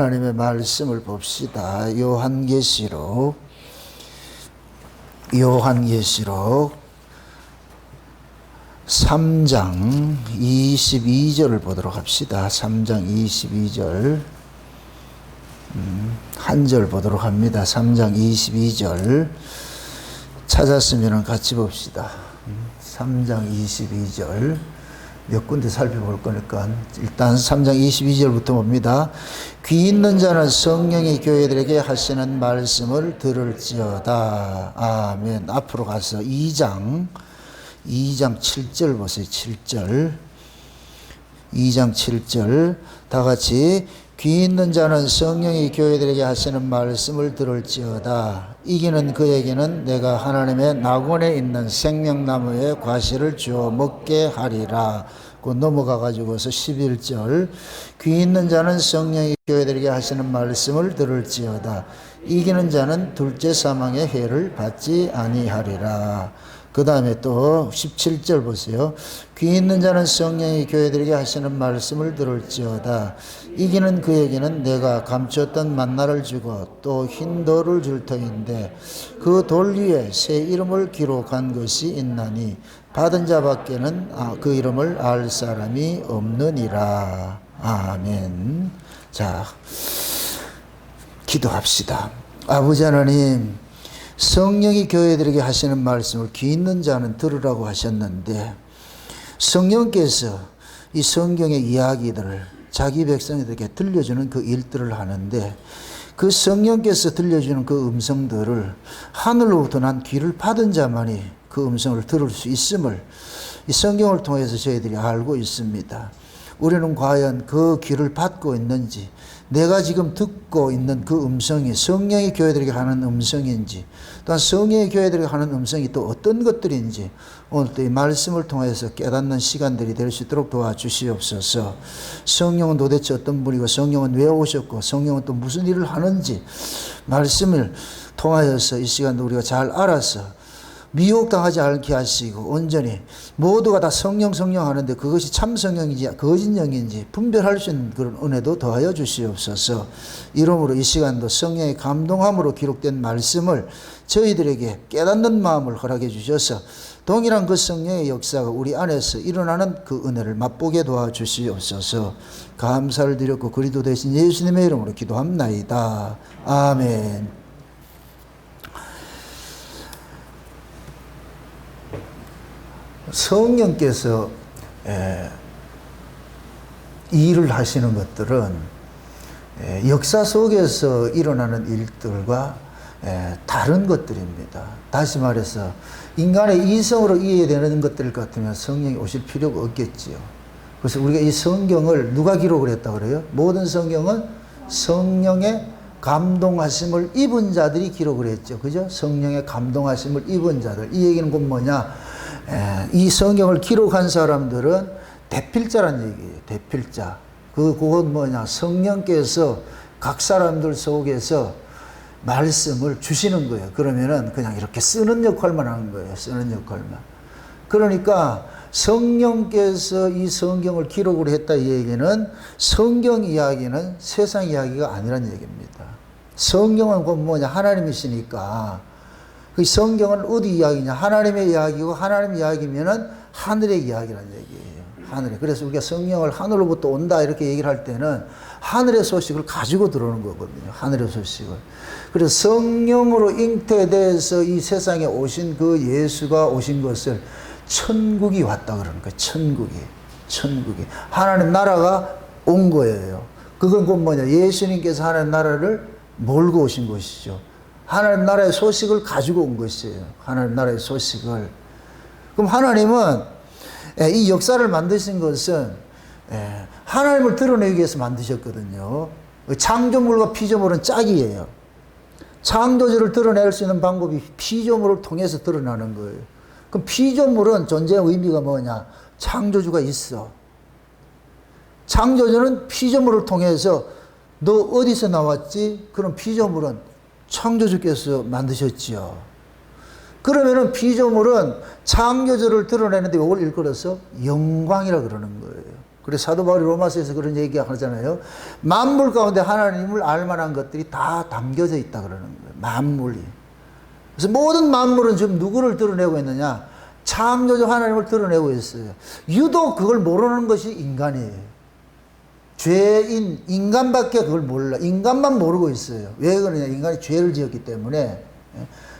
하나님의 말씀을 봅시다. 요한계시록 3장 22절을 보도록 합시다. 3장 22절 한 절 보도록 합니다. 3장 22절 찾았으면 같이 봅시다. 3장 22절 몇 군데 살펴볼 거니까 일단 3장 22절부터 봅니다. 귀 있는 자는 성령이 교회들에게 하시는 말씀을 들을지어다. 아멘. 앞으로 가서 2장 7절 보세요. 7절 2장 7절 다 같이 귀 있는 자는 성령이 교회들에게 하시는 말씀을 들을지어다. 이기는 그에게는 내가 하나님의 낙원에 있는 생명나무의 과실을 주어 먹게 하리라. 그 넘어가 가지고서 11절 귀 있는 자는 성령이 교회들에게 하시는 말씀을 들을지어다. 이기는 자는 둘째 사망의 해를 받지 아니하리라. 그 다음에 또 17절 보세요. 귀 있는 자는 성령이 교회들에게 하시는 말씀을 들을지어다. 이기는 그에게는 내가 감추었던 만나를 주고 또 흰 돌을 줄 터인데 그 돌 위에 새 이름을 기록한 것이 있나니 받은 자밖에는 그 이름을 알 사람이 없느니라. 아멘. 자, 기도합시다. 아버지 하나님, 성령이 교회들에게 하시는 말씀을 귀 있는 자는 들으라고 하셨는데 성령께서 이 성경의 이야기들을 자기 백성들에게 들려주는 그 일들을 하는데 그 성령께서 들려주는 그 음성들을 하늘로부터 난 귀를 받은 자만이 그 음성을 들을 수 있음을 이 성경을 통해서 저희들이 알고 있습니다. 우리는 과연 그 귀를 받고 있는지, 내가 지금 듣고 있는 그 음성이 성령의 교회들에게 하는 음성인지, 또한 성령의 교회들에게 하는 음성이 또 어떤 것들인지 오늘 또 이 말씀을 통해서 깨닫는 시간들이 될 수 있도록 도와주시옵소서. 성령은 도대체 어떤 분이고 성령은 왜 오셨고 성령은 또 무슨 일을 하는지 말씀을 통하여서 이 시간도 우리가 잘 알아서 미혹당하지 않게 하시고 온전히 모두가 다 성령 하는데 그것이 참 성령인지 거짓 영인지 분별할 수 있는 그런 은혜도 더하여 주시옵소서. 이러므로 이 시간도 성령의 감동함으로 기록된 말씀을 저희들에게 깨닫는 마음을 허락해 주셔서 동일한 그 성령의 역사가 우리 안에서 일어나는 그 은혜를 맛보게 도와주시옵소서. 감사를 드렸고 그리도 되신 예수님의 이름으로 기도합나이다. 아멘. 성령께서 일을 하시는 것들은 역사 속에서 일어나는 일들과 다른 것들입니다. 다시 말해서 인간의 이성으로 이해되는 것들 같으면 성령이 오실 필요가 없겠지요. 그래서 우리가 이 성경을 누가 기록을 했다고 그래요? 모든 성경은 성령의 감동하심을 입은 자들이 기록을 했죠. 그죠? 성령의 감동하심을 입은 자들. 이 얘기는 곧 뭐냐? 이 성경을 기록한 사람들은 대필자란 얘기예요. 대필자. 그건 뭐냐? 성령께서 각 사람들 속에서 말씀을 주시는 거예요. 그러면은 그냥 이렇게 쓰는 역할만 하는 거예요. 쓰는 역할만. 그러니까 성령께서 이 성경을 기록을 했다 이 얘기는 성경 이야기는 세상 이야기가 아니란 얘기입니다. 성경은 곧 뭐냐? 하나님이시니까 그 성경은 어디 이야기냐? 하나님의 이야기고 하나님 이야기면은 하늘의 이야기란 얘기예요. 하늘에. 그래서 우리가 성령을 하늘로부터 온다 이렇게 얘기를 할 때는 하늘의 소식을 가지고 들어오는 거거든요. 하늘의 소식을. 그래서 성령으로 잉태돼서 이 세상에 오신 그 예수가 오신 것을 천국이 왔다 그러는 거예요. 천국이. 하나님 나라가 온 거예요. 그건 곧 뭐냐? 예수님께서 하나님 나라를 몰고 오신 것이죠. 하나님 나라의 소식을 가지고 온 것이에요. 하나님 나라의 소식을. 그럼 하나님은 이 역사를 만드신 것은 하나님을 드러내기 위해서 만드셨거든요. 창조물과 피조물은 짝이에요. 창조주를 드러낼 수 있는 방법이 피조물을 통해서 드러나는 거예요. 그럼 피조물은 존재의 의미가 뭐냐? 창조주가 있어. 창조주는 피조물을 통해서 너 어디서 나왔지? 그럼 피조물은 창조주께서 만드셨지요. 그러면은 피조물은 창조주를 드러내는데 이걸 일컬어서 영광이라 그러는 거예요. 그래서 사도 바울이 로마서에서 그런 얘기 하잖아요. 만물 가운데 하나님을 알만한 것들이 다 담겨져 있다 그러는 거예요. 만물이. 그래서 모든 만물은 지금 누구를 드러내고 있느냐? 창조주 하나님을 드러내고 있어요. 유독 그걸 모르는 것이 인간이에요. 죄인 인간밖에 그걸 몰라. 인간만 모르고 있어요. 왜 그러냐? 인간이 죄를 지었기 때문에.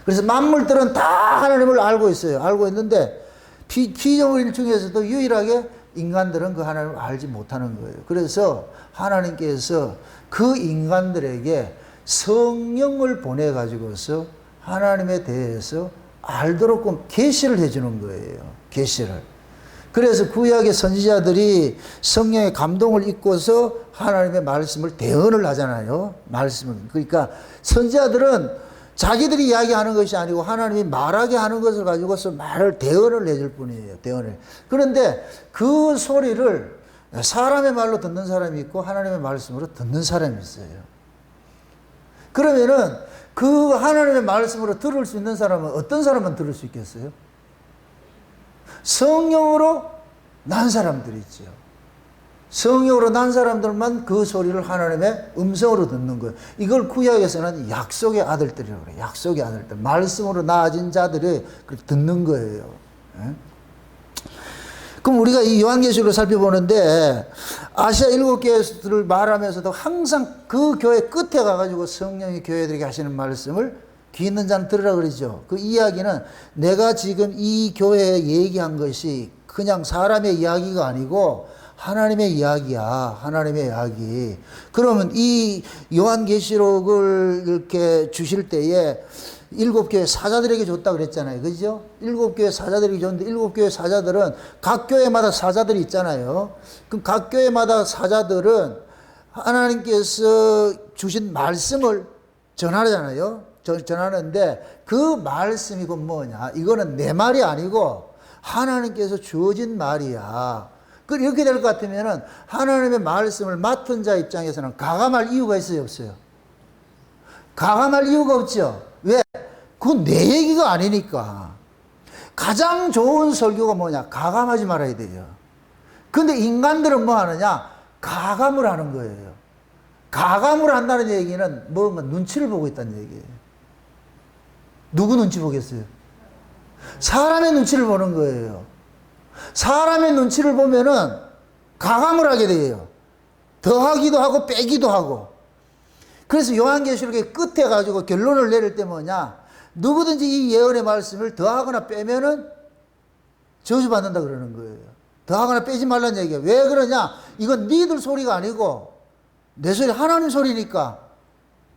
그래서 만물들은 다 하나님을 알고 있어요. 알고 있는데 피조물 중에서도 유일하게 인간들은 그 하나님을 알지 못하는 거예요. 그래서 하나님께서 그 인간들에게 성령을 보내가지고서 하나님에 대해서 알도록 계시를 해주는 거예요. 계시를. 그래서 구약의 선지자들이 성령의 감동을 입고서 하나님의 말씀을 대언을 하잖아요. 말씀을. 그러니까 선지자들은 자기들이 이야기하는 것이 아니고 하나님이 말하게 하는 것을 가지고서 말을 대언을 해줄 뿐이에요. 대언을. 그런데 그 소리를 사람의 말로 듣는 사람이 있고 하나님의 말씀으로 듣는 사람이 있어요. 그러면은 그 하나님의 말씀으로 들을 수 있는 사람은 어떤 사람만 들을 수 있겠어요? 성령으로 난 사람들이 있죠. 성령으로 난 사람들만 그 소리를 하나님의 음성으로 듣는 거예요. 이걸 구약에서는 약속의 아들들이라고 그래요. 약속의 아들들. 말씀으로 나아진 자들이 듣는 거예요. 그럼 우리가 이 요한계시록을 살펴보는데 아시아 7교회를 말하면서도 항상 그 교회 끝에 가가지고 성령이 교회들에게 하시는 말씀을 귀 있는 자는 들으라 그러죠. 그 이야기는 내가 지금 이 교회에 얘기한 것이 그냥 사람의 이야기가 아니고 하나님의 이야기야. 하나님의 이야기. 그러면 이 요한계시록을 이렇게 주실 때에 7교회 사자들에게 줬다 그랬잖아요. 그죠? 7교회 사자들에게 줬는데 7교회 사자들은 각 교회마다 사자들이 있잖아요. 그럼 각 교회마다 사자들은 하나님께서 주신 말씀을 전하잖아요. 전하는데 그 말씀이 그 뭐냐? 이거는 내 말이 아니고 하나님께서 주어진 말이야. 이렇게 될 것 같으면은 하나님의 말씀을 맡은 자 입장에서는 가감할 이유가 있어요, 없어요? 가감할 이유가 없죠. 왜? 그건 내 얘기가 아니니까. 가장 좋은 설교가 뭐냐? 가감하지 말아야 돼요. 근데 인간들은 뭐 하느냐? 가감을 하는 거예요. 가감을 한다는 얘기는 뭔가 눈치를 보고 있다는 얘기예요. 누구 눈치 보겠어요? 사람의 눈치를 보는 거예요. 사람의 눈치를 보면은 가감을 하게 돼요. 더하기도 하고 빼기도 하고. 그래서 요한계시록의 끝에 가지고 결론을 내릴 때 뭐냐? 누구든지 이 예언의 말씀을 더하거나 빼면은 저주받는다 그러는 거예요. 더하거나 빼지 말라는 얘기예요. 왜 그러냐? 이건 니들 소리가 아니고 내 소리, 하나님 소리니까.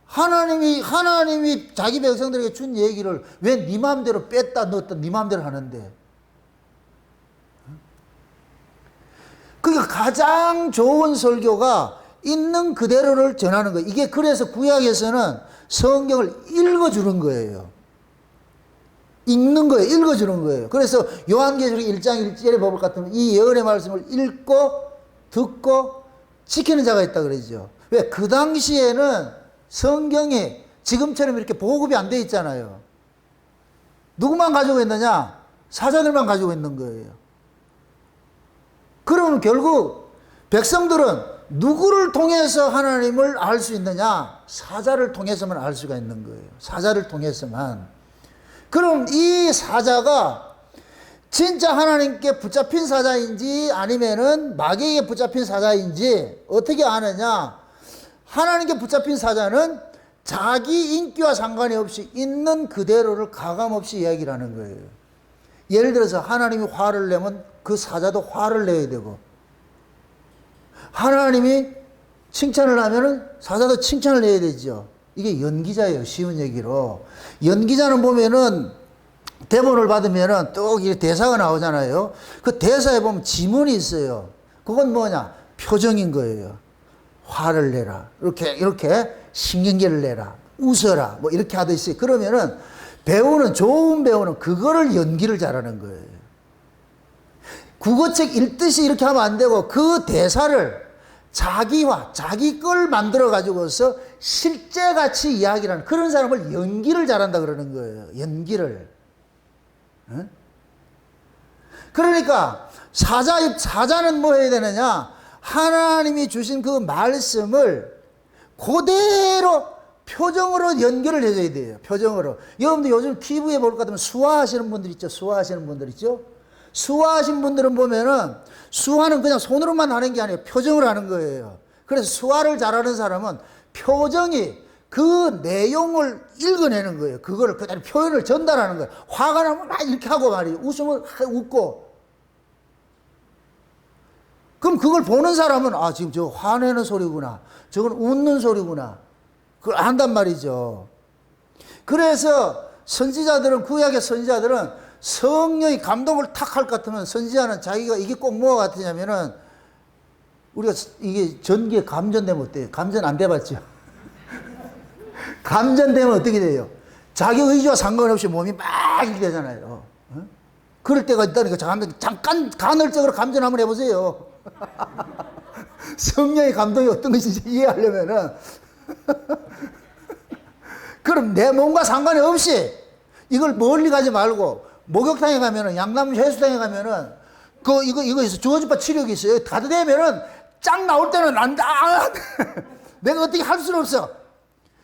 하나님이 자기 백성들에게 준 얘기를 왜 네 마음대로 뺐다 넣었다 네 마음대로 하는데. 그러니까 가장 좋은 설교가 있는 그대로를 전하는 거예요. 이게 그래서 구약에서는 성경을 읽어주는 거예요. 읽는 거예요. 읽어주는 거예요. 그래서 요한계시록 1장 1절에 보볼 것 같으면 이 예언의 말씀을 읽고 듣고 지키는 자가 있다 그러죠. 왜? 그 당시에는 성경이 지금처럼 이렇게 보급이 안 돼 있잖아요. 누구만 가지고 있느냐? 사자들만 가지고 있는 거예요. 그러면 결국 백성들은 누구를 통해서 하나님을 알 수 있느냐? 사자를 통해서만 알 수가 있는 거예요. 사자를 통해서만. 그럼 이 사자가 진짜 하나님께 붙잡힌 사자인지 아니면은 마귀에게 붙잡힌 사자인지 어떻게 아느냐? 하나님께 붙잡힌 사자는 자기 인기와 상관이 없이 있는 그대로를 가감없이 이야기를 하는 거예요. 예를 들어서 하나님이 화를 내면 그 사자도 화를 내야 되고, 하나님이 칭찬을 하면은 사자도 칭찬을 해야 되죠. 이게 연기자예요. 쉬운 얘기로. 연기자는 보면은 대본을 받으면은 또 이렇게 대사가 나오잖아요. 그 대사에 보면 지문이 있어요. 그건 뭐냐? 표정인 거예요. 화를 내라. 이렇게 신경계를 내라. 웃어라. 뭐 이렇게 하듯이. 그러면은 좋은 배우는 그거를 연기를 잘하는 거예요. 국어책 읽듯이 이렇게 하면 안 되고 그 대사를 자기화, 자기 걸 만들어 가지고서 실제같이 이야기를 하는 그런 사람을 연기를 잘한다 그러는 거예요. 연기를. 응? 그러니까 사자는 뭐 해야 되느냐? 하나님이 주신 그 말씀을 그대로 표정으로 연결을 해줘야 돼요. 표정으로. 여러분들 요즘 TV에 볼 것 같으면 수화하시는 분들 있죠. 수화하시는 분들 있죠. 수화하신 분들은 보면은 수화는 그냥 손으로만 하는 게 아니에요. 표정을 하는 거예요. 그래서 수화를 잘하는 사람은 표정이 그 내용을 읽어내는 거예요. 그거를 그대로 표현을 전달하는 거예요. 화가 나면 막 이렇게 하고 말이에요. 웃으면 웃고. 그럼 그걸 보는 사람은 아, 지금 저 화내는 소리구나. 저건 웃는 소리구나. 그걸 안단 말이죠. 그래서 선지자들은, 구약의 선지자들은 성령이 감동을 탁 할 것 같으면 선지자는 자기가 이게 꼭 뭐가 같으냐면은 우리가 이게 전기에 감전되면 어때요? 감전 안 돼봤죠? 감전되면 어떻게 돼요? 자기 의지와 상관없이 몸이 막 이렇게 되잖아요. 어? 그럴 때가 있다니까. 잠깐 간헐적으로 감전 한번 해보세요. 성령의 감동이 어떤 것인지 이해하려면은 그럼 내 몸과 상관이 없이 이걸 멀리 가지 말고 목욕탕에 가면은 양남 해수탕에 가면은 이거 있어. 주어집바 치력이 있어요. 가도 되면은 짱 나올 때는 안 돼. 내가 어떻게 할 수는 없어.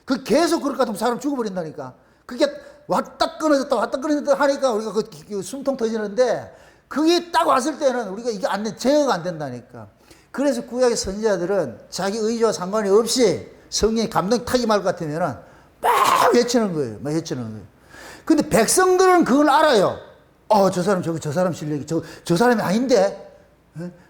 그 계속 그럴 것 같으면 사람 죽어버린다니까. 그게 왔다 끊어졌다 왔다 끊어졌다 하니까 우리가 그 숨통 터지는데 그게 딱 왔을 때는 우리가 이게 안 돼. 제어가 안 된다니까. 그래서 구약의 선지자들은 자기 의지와 상관이 없이 성령의 감동이 타기 말 것 같으면은 막 외치는 거예요. 막 외치는 거예요. 근데 백성들은 그걸 알아요. 저 사람 저 사람 실력이 저 사람이 아닌데.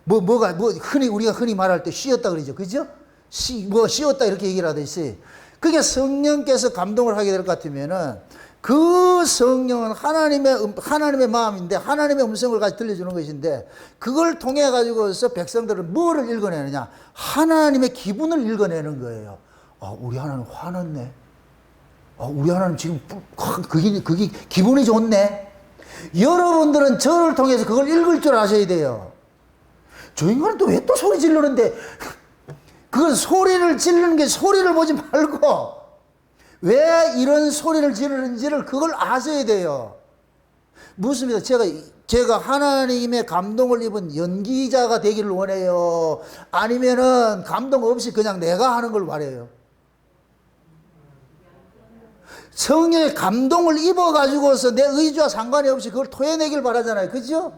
뭐가 우리가 흔히 말할 때 쉬었다 그러죠. 그죠? 쉬었다 이렇게 얘기를 하듯이. 그게 성령께서 감동을 하게 될 것 같으면은 그 성령은 하나님의 마음인데 하나님의 음성을 같이 들려주는 것인데 그걸 통해 가지고서 백성들은 뭐를 읽어내느냐? 하나님의 기분을 읽어내는 거예요. 우리 하나님 화났네. 우리 하나님 지금 그게 기분이 좋네. 여러분들은 저를 통해서 그걸 읽을 줄 아셔야 돼요. 저 인간은 또 왜 또 소리 지르는데 그건 소리를 지르는 게 소리를 보지 말고 왜 이런 소리를 지르는지를 그걸 아셔야 돼요. 묻습니다. 제가 하나님의 감동을 입은 연기자가 되기를 원해요. 아니면은 감동 없이 그냥 내가 하는 걸 바래요. 성령의 감동을 입어가지고서 내 의지와 상관이 없이 그걸 토해내길 바라잖아요. 그죠?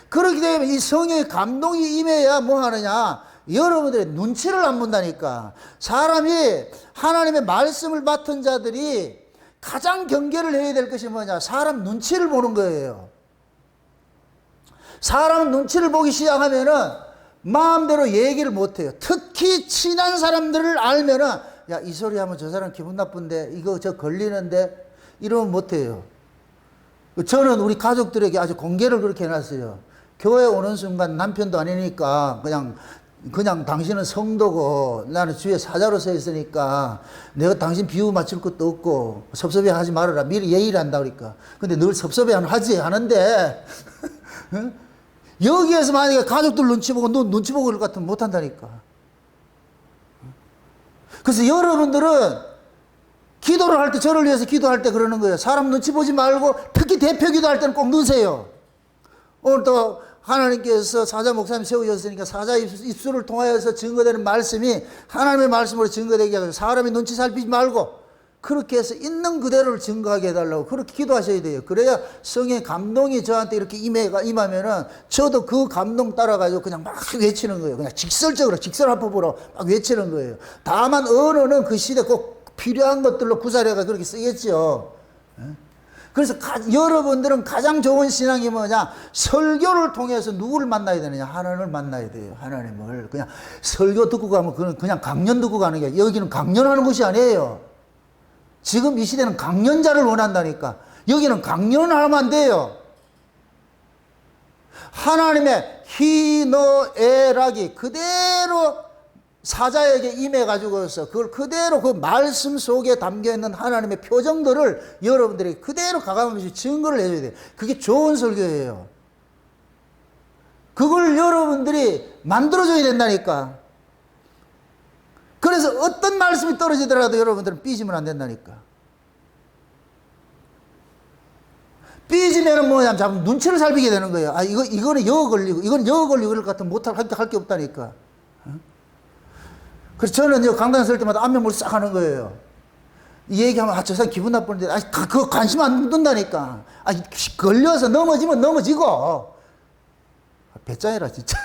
그렇게 되면 이 성령의 감동이 임해야 뭐 하느냐? 여러분들의 눈치를 안 본다니까. 사람이 하나님의 말씀을 맡은 자들이 가장 경계를 해야 될 것이 뭐냐? 사람 눈치를 보는 거예요. 사람 눈치를 보기 시작하면은 마음대로 얘기를 못 해요. 특히 친한 사람들을 알면은 야, 이 소리 하면 저 사람 기분 나쁜데 이거 저 걸리는데 이러면 못 해요. 저는 우리 가족들에게 아주 공개를 그렇게 해놨어요. 교회 오는 순간 남편도 아니니까 그냥 당신은 성도고 나는 주의 사자로 서 있으니까 내가 당신 비유 맞출 것도 없고 섭섭해 하지 말아라. 미리 예의를 한다 그러니까. 근데 늘 섭섭해 하는데 여기에서 만약에 가족들 눈치 보고 너 눈치 보고 그럴 것 같으면 못 한다니까. 그래서 여러분들은 기도를 할 때 저를 위해서 기도할 때 그러는 거예요. 사람 눈치 보지 말고 특히 대표 기도할 때는 꼭 넣으세요. 오늘 또 하나님께서 사자 목사님 세우셨으니까 사자 입술을 통하여서 증거되는 말씀이 하나님의 말씀으로 증거되게 하고 사람이 눈치 살피지 말고 그렇게 해서 있는 그대로를 증거하게 해달라고 그렇게 기도하셔야 돼요. 그래야 성의 감동이 저한테 이렇게 임하면은 저도 그 감동 따라가지고 그냥 막 외치는 거예요. 그냥 직설화법으로 막 외치는 거예요. 다만 언어는 그 시대 꼭 필요한 것들로 구사해가 그렇게 쓰겠죠. 그래서 여러분들은 가장 좋은 신앙이 뭐냐? 설교를 통해서 누구를 만나야 되느냐? 하나님을 만나야 돼요. 하나님을. 그냥 설교 듣고 가면 그냥 강연 듣고 가는 게 여기는 강연하는 곳이 아니에요. 지금 이 시대는 강연자를 원한다니까. 여기는 강연을 하면 안 돼요. 하나님의 희노애락이 그대로 사자에게 임해가지고서 그걸 그대로 그 말씀 속에 담겨있는 하나님의 표정들을 여러분들이 그대로 가감없이 증거를 해줘야 돼요. 그게 좋은 설교예요. 그걸 여러분들이 만들어줘야 된다니까. 그래서 어떤 말씀이 떨어지더라도 여러분들은 삐지면 안 된다니까. 삐지면은 뭐냐면 자꾸 눈치를 살피게 되는 거예요. 아, 이거는 여 걸리고, 이건 여 걸리고 이럴 것 같으면 할 게 없다니까. 그래서 저는 강단 쓸 때마다 안면물 싹 하는 거예요. 이 얘기하면, 아, 저 사람 기분 나쁘는데, 아, 그거 관심 안 둔다니까. 아, 걸려서 넘어지면 넘어지고. 배짱이라, 진짜.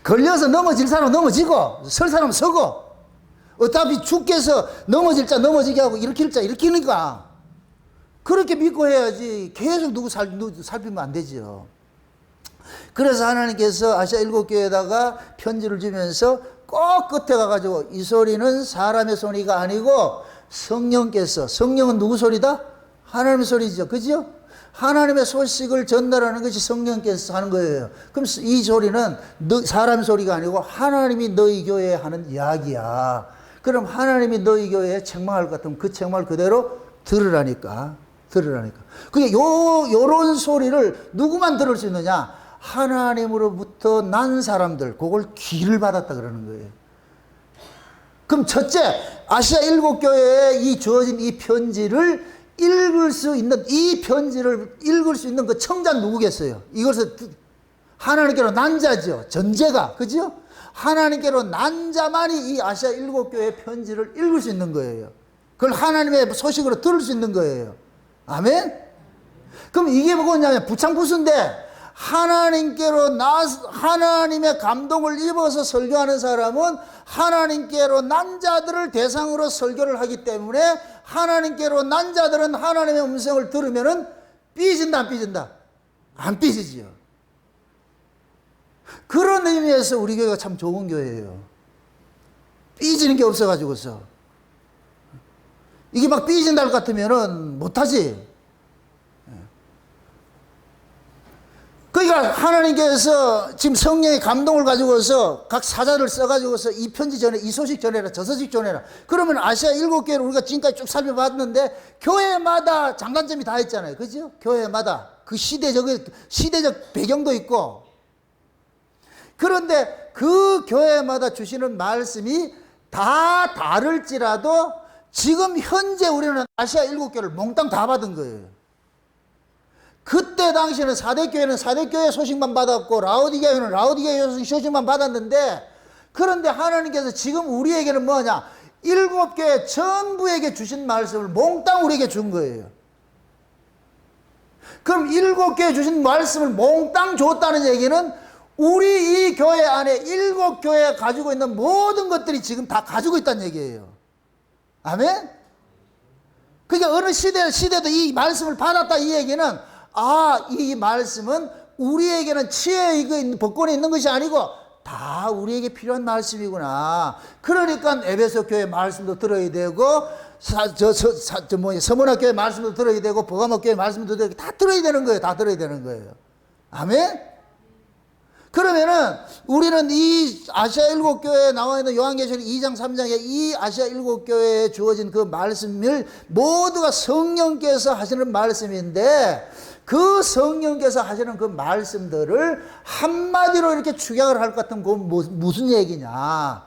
걸려서 넘어질 사람은 넘어지고, 설 사람은 서고. 어차피 주께서 넘어질 자 넘어지게 하고, 일으킬 자 일으키니까. 그렇게 믿고 해야지. 계속 누구 살피면 안 되죠. 그래서 하나님께서 아시아 7교회에다가 편지를 주면서 꼭 끝에 가가지고 이 소리는 사람의 소리가 아니고 성령께서, 성령은 누구 소리다? 하나님의 소리죠. 그죠? 하나님의 소식을 전달하는 것이 성령께서 하는 거예요. 그럼 이 소리는 사람의 소리가 아니고 하나님이 너희 교회에 하는 이야기야. 그럼 하나님이 너희 교회에 책망할 것 같으면 그 책망을 그대로 들으라니까. 그게 요런 소리를 누구만 들을 수 있느냐? 하나님으로부터 난 사람들, 그걸 귀를 받았다 그러는 거예요. 그럼 첫째, 아시아 7교회에 이 주어진 이 편지를 읽을 수 있는, 이 편지를 읽을 수 있는 그 청자는 누구겠어요? 이것을 하나님께로 난 자죠. 전제가. 그죠? 하나님께로 난 자만이 이 아시아 7교회의 편지를 읽을 수 있는 거예요. 그걸 하나님의 소식으로 들을 수 있는 거예요. 아멘? 그럼 이게 뭐냐면 부창부수인데, 하나님께로 하나님의 감동을 입어서 설교하는 사람은 하나님께로 난 자들을 대상으로 설교를 하기 때문에 하나님께로 난 자들은 하나님의 음성을 들으면은 삐진다, 안 삐진다? 안 삐지지요. 그런 의미에서 우리 교회가 참 좋은 교회예요. 삐지는 게 없어가지고서. 이게 막 삐진다 할 것 같으면은 못하지. 그러니까 하나님께서 지금 성령의 감동을 가지고서 각 사자를 써가지고서 이 편지 전에, 이 소식 전해라, 저 소식 전해라. 그러면 아시아 7교회를 우리가 지금까지 쭉 살펴봤는데 교회마다 장단점이 다 있잖아요. 그죠? 교회마다 그 시대적 배경도 있고. 그런데 그 교회마다 주시는 말씀이 다 다를지라도 지금 현재 우리는 아시아 7교회를 몽땅 다 받은 거예요. 그때 당시에는 사대교회는 사대교회 소식만 받았고 라오디게교회는 라오디게교 소식만 받았는데, 그런데 하나님께서 지금 우리에게는 뭐냐? 7교회 전부에게 주신 말씀을 몽땅 우리에게 준 거예요. 그럼 7교회 주신 말씀을 몽땅 줬다는 얘기는 우리 이 교회 안에 7교회에 가지고 있는 모든 것들이 지금 다 가지고 있다는 얘기예요. 아멘? 그러니까 어느 시대도 이 말씀을 받았다 이 얘기는, 아, 이 말씀은 우리에게는 치에 법권에 있는 것이 아니고 다 우리에게 필요한 말씀이구나. 그러니까 에베소 교회 말씀도 들어야 되고, 서문학 교회 말씀도 들어야 되고, 버가모 교회 말씀도 들어야 되고, 다 들어야 되는 거예요. 다 들어야 되는 거예요. 아멘? 그러면은 우리는 이 아시아 7교회에 나와 있는 요한계시록 2장 3장에 이 아시아 7교회에 주어진 그 말씀을 모두가 성령께서 하시는 말씀인데, 그 성령께서 하시는 그 말씀들을 한마디로 이렇게 축약을 할 것 같은 건 무슨 얘기냐?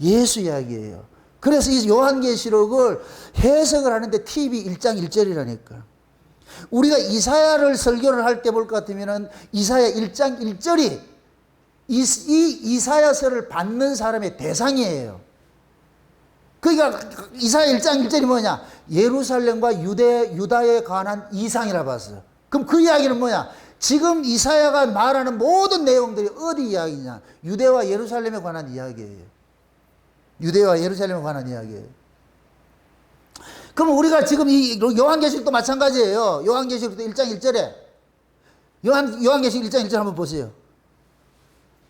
예수 이야기예요. 그래서 이 요한계시록을 해석을 하는데 팁이 1장 1절이라니까. 우리가 이사야를 설교를 할 때 볼 것 같으면은 이사야 1장 1절이 이 이사야서를 받는 사람의 대상이에요. 그러니까 이사야 1장 1절이 뭐냐? 예루살렘과 유다에 관한 이상이라 봤어요. 그럼 그 이야기는 뭐냐? 지금 이사야가 말하는 모든 내용들이 어디 이야기냐? 유대와 예루살렘에 관한 이야기예요. 유대와 예루살렘에 관한 이야기예요. 그럼 우리가 지금 이 요한계시록도 마찬가지예요. 요한계시록도 1장 1절에 요한계시록 1장 1절 한번 보세요.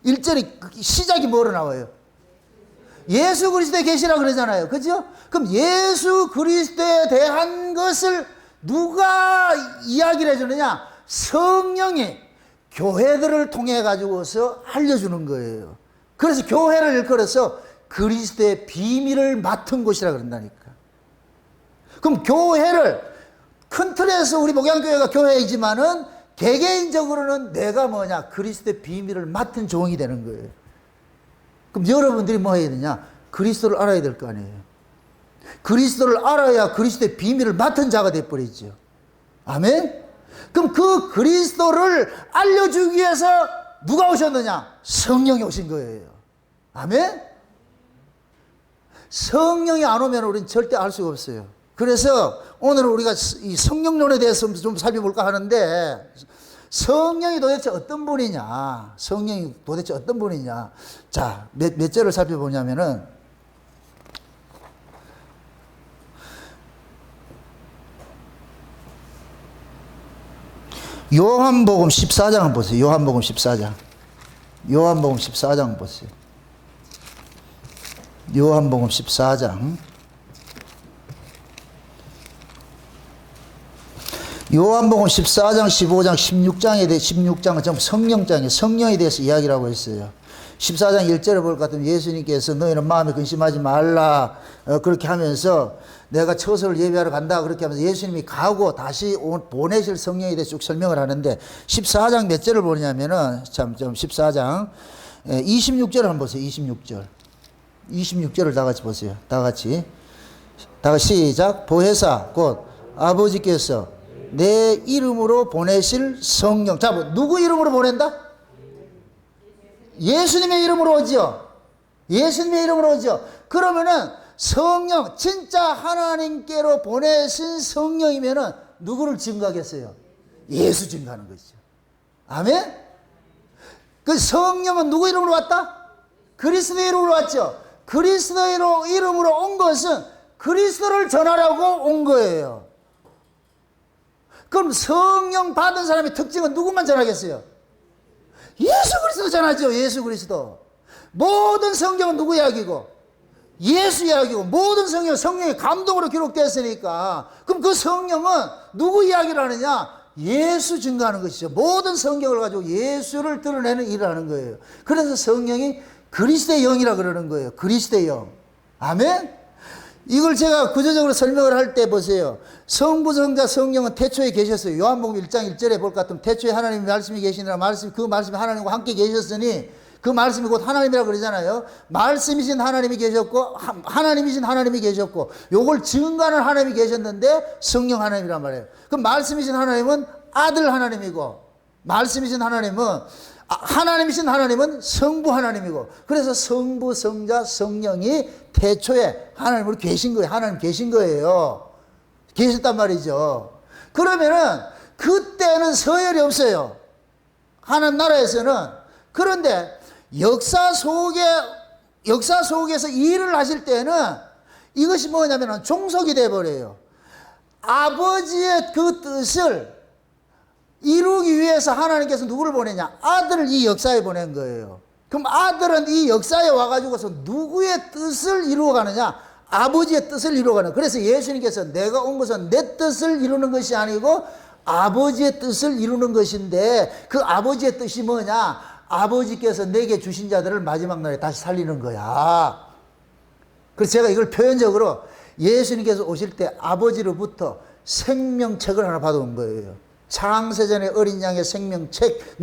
1절이 시작이 뭐로 나와요? 예수 그리스도의 계시라 그러잖아요. 그죠? 그럼 예수 그리스도에 대한 것을 누가 이야기를 해주느냐? 성령이 교회들을 통해 가지고서 알려주는 거예요. 그래서 교회를 일컬어서 그리스도의 비밀을 맡은 곳이라 그런다니까. 그럼 교회를 큰 틀에서 우리 목양교회가 교회이지만은 개개인적으로는 내가 뭐냐? 그리스도의 비밀을 맡은 종이 되는 거예요. 그럼 여러분들이 뭐 해야 되냐? 그리스도를 알아야 될 거 아니에요. 그리스도를 알아야 그리스도의 비밀을 맡은 자가 돼버리죠. 아멘? 그럼 그 그리스도를 알려주기 위해서 누가 오셨느냐? 성령이 오신 거예요. 아멘? 성령이 안 오면 우리는 절대 알 수가 없어요. 그래서 오늘 우리가 이 성령론에 대해서 좀 살펴볼까 하는데, 성령이 도대체 어떤 분이냐? 성령이 도대체 어떤 분이냐? 자, 몇 절을 살펴보냐면은, 요한복음 14장 보세요. 요한복음 14장. 요한복음 14장 보세요. 요한복음 14장. 요한복음 14장, 15장, 16장은 전부 성령장이에요. 성령에 대해서 이야기를 하고 있어요. 14장 1절을 볼 것 같으면 예수님께서 너희는 마음에 근심하지 말라 그렇게 하면서 내가 처소를 예비하러 간다 그렇게 하면서 예수님이 가고 다시 보내실 성령에 대해서 쭉 설명을 하는데, 14장 몇 절을 보냐면은 참 14장 26절을 한번 보세요. 26절을 다 같이 보세요. 다 같이 시작. 보혜사 곧 아버지께서 내 이름으로 보내실 성령. 자, 뭐 누구 이름으로 보낸다? 예수님의 이름으로 오죠. 예수님의 이름으로 오죠. 그러면은 성령, 진짜 하나님께로 보내신 성령이면은 누구를 증거하겠어요? 예수 증거하는 것이죠. 아멘? 그 성령은 누구 이름으로 왔다? 그리스도의 이름으로 왔죠. 그리스도의 이름으로 온 것은 그리스도를 전하라고 온 거예요. 그럼 성령 받은 사람의 특징은 누구만 전하겠어요? 예수 그리스도 전하죠. 예수 그리스도. 모든 성경은 누구 이야기고? 예수 이야기고, 모든 성경은 성령의 감동으로 기록되었으니까, 그럼 그 성령은 누구 이야기를 하느냐? 예수 증거하는 것이죠. 모든 성경을 가지고 예수를 드러내는 일을 하는 거예요. 그래서 성령이 그리스도의 영이라 그러는 거예요. 그리스도의 영. 아멘? 이걸 제가 구조적으로 설명을 할 때 보세요. 성부, 성자, 성령은 태초에 계셨어요. 요한복음 1장 1절에 볼 것 같으면 태초에 하나님의 말씀이 계시니라, 그 말씀이 하나님과 함께 계셨으니 그 말씀이 곧 하나님이라고 그러잖아요. 말씀이신 하나님이 계셨고 하나님이신 하나님이 계셨고, 요걸 증거하는 하나님이 계셨는데 성령 하나님이란 말이에요. 그럼 말씀이신 하나님은 아들 하나님이고, 말씀이신 하나님은 하나님이신 하나님은 성부 하나님이고, 그래서 성부, 성자, 성령이 태초에 하나님으로 계신 거예요. 하나님 계신 거예요. 계셨단 말이죠. 그러면은 그때는 서열이 없어요. 하나님 나라에서는. 그런데 역사 속에서 일을 하실 때는 이것이 뭐냐면 종속이 돼버려요. 아버지의 그 뜻을 이루기 위해서 하나님께서 누구를 보내냐? 아들을 이 역사에 보낸 거예요. 그럼 아들은 이 역사에 와가지고서 누구의 뜻을 이루어가느냐? 아버지의 뜻을 이루어가는. 그래서 예수님께서 내가 온 것은 내 뜻을 이루는 것이 아니고 아버지의 뜻을 이루는 것인데, 그 아버지의 뜻이 뭐냐? 아버지께서 내게 주신 자들을 마지막 날에 다시 살리는 거야. 그래서 제가 이걸 표현적으로 예수님께서 오실 때 아버지로부터 생명책을 하나 받아온 거예요. 창세전에 어린 양의 생명책,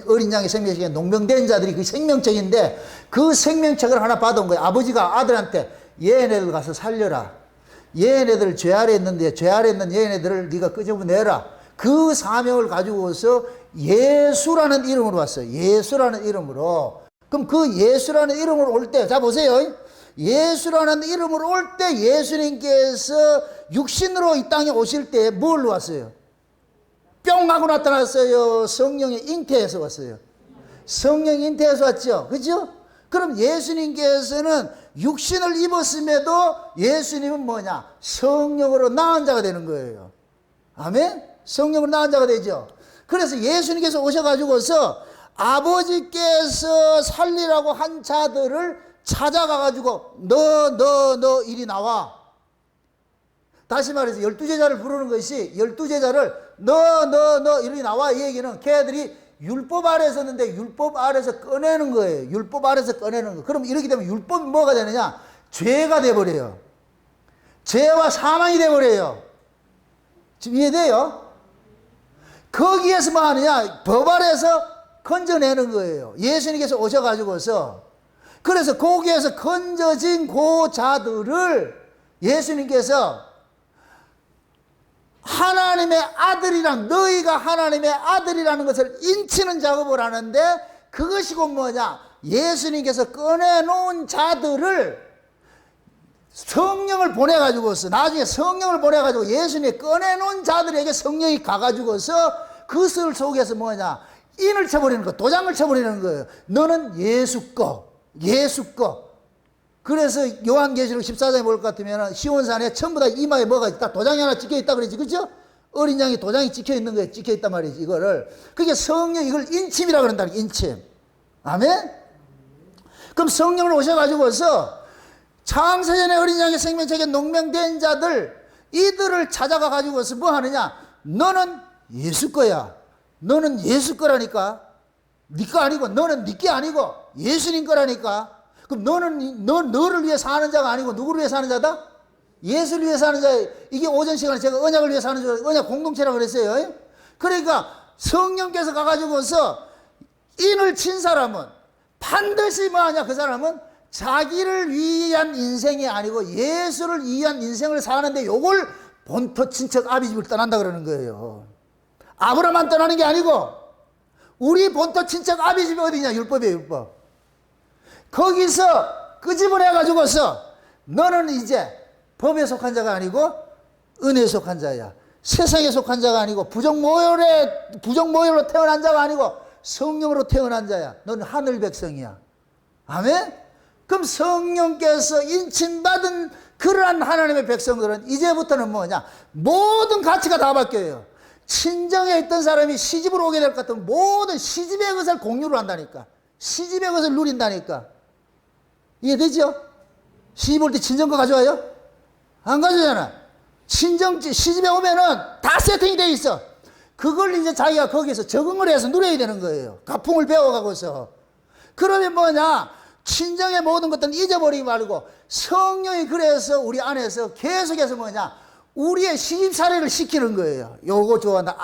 어린 양의 생명책에 농명된 자들이 그 생명책인데, 그 생명책을 하나 받아온 거예요. 아버지가 아들한테 얘네들 가서 살려라. 얘네들 죄 아래 있는데 죄 아래 있는 얘네들을 네가 끄집어내라. 그 사명을 가지고서 예수라는 이름으로 왔어요. 예수라는 이름으로. 그럼 그 예수라는 이름으로 올 때, 자 보세요. 예수라는 이름으로 올 때 예수님께서 육신으로 이 땅에 오실 때 뭘로 왔어요? 뿅 하고 나타났어요. 성령의 잉태에서 왔어요. 성령 잉태에서 왔죠. 그죠? 그럼 예수님께서는 육신을 입었음에도 예수님은 뭐냐? 성령으로 낳은 자가 되는 거예요. 아멘? 성령으로 낳은 자가 되죠. 그래서 예수님께서 오셔가지고서 아버지께서 살리라고 한 자들을 찾아가가지고 너 이리 나와. 다시 말해서 12제자를 부르는 것이 12제자를 너 이리 나와. 이 얘기는 걔들이 율법 아래에 섰는데 율법 아래에서 꺼내는 거예요. 율법 아래에서 꺼내는 거. 그럼 이렇게 되면 율법이 뭐가 되느냐? 죄가 돼버려요. 죄와 사망이 돼버려요. 지금 이해돼요? 거기에서 뭐 하느냐? 법 아래에서 건져내는 거예요. 예수님께서 오셔가지고서. 그래서 거기에서 건져진 그 자들을 예수님께서 하나님의 아들이란, 너희가 하나님의 아들이라는 것을 인치는 작업을 하는데, 그것이 곧 뭐냐? 예수님께서 꺼내놓은 자들을 성령을 보내가지고서, 나중에 성령을 보내가지고 예수님이 꺼내놓은 자들에게 성령이 가가지고서 그것을 속에서 뭐냐? 인을 쳐버리는 거, 도장을 쳐버리는 거예요. 너는 예수 거, 예수 거. 그래서 요한계시록 14장에 볼 것 같으면 시온산에 전부 다 이마에 뭐가 있다, 도장이 하나 찍혀 있다 그러지, 그죠? 어린 양이 도장이 찍혀 있는 거예요. 찍혀 있단 말이지, 이거를. 그게 성령, 이걸 인침이라 그런다, 인침. 아멘? 그럼 성령을 오셔가지고서 창세전에 어린 양의 생명책에 농명된 자들, 이들을 찾아가 가지고서 뭐 하느냐? 너는 예수 거야. 너는 예수 거라니까. 네 거 아니고, 너는 네 게 아니고 예수님 거라니까. 그럼 너를 위해 사는 자가 아니고 누구를 위해 사는 자다? 예수를 위해 사는 자. 이게 오전 시간에 제가 언약을 위해 사는 자, 언약 공동체라고 그랬어요. 그러니까 성령께서 가가지고서 인을 친 사람은 반드시 뭐 하냐? 그 사람은 자기를 위한 인생이 아니고 예수를 위한 인생을 사는데, 요걸 본토 친척 아비집을 떠난다 그러는 거예요. 아브라함만 떠나는 게 아니고 우리 본토 친척 아비집이 어디냐? 율법이에요, 율법. 거기서 끄집어내 가지고서 너는 이제 법에 속한 자가 아니고 은혜에 속한 자야. 세상에 속한 자가 아니고 부정모혈로 태어난 자가 아니고 성령으로 태어난 자야. 너는 하늘 백성이야. 아멘? 그럼 성령께서 인침받은 그러한 하나님의 백성들은 이제부터는 뭐냐? 모든 가치가 다 바뀌어요. 친정에 있던 사람이 시집으로 오게 될 것 같으면 모든 시집의 것을 공유를 한다니까. 시집의 것을 누린다니까. 이해되죠? 시집 올 때 친정 거 가져와요? 안 가져오잖아. 시집에 오면은 다 세팅이 돼 있어. 그걸 이제 자기가 거기서 적응을 해서 누려야 되는 거예요. 가풍을 배워가고서. 그러면 뭐냐? 친정의 모든 것들은 잊어버리지 말고 성령이 그래서 우리 안에서 계속해서 뭐냐? 우리의 시집살이를 시키는 거예요. 요거 좋아한다.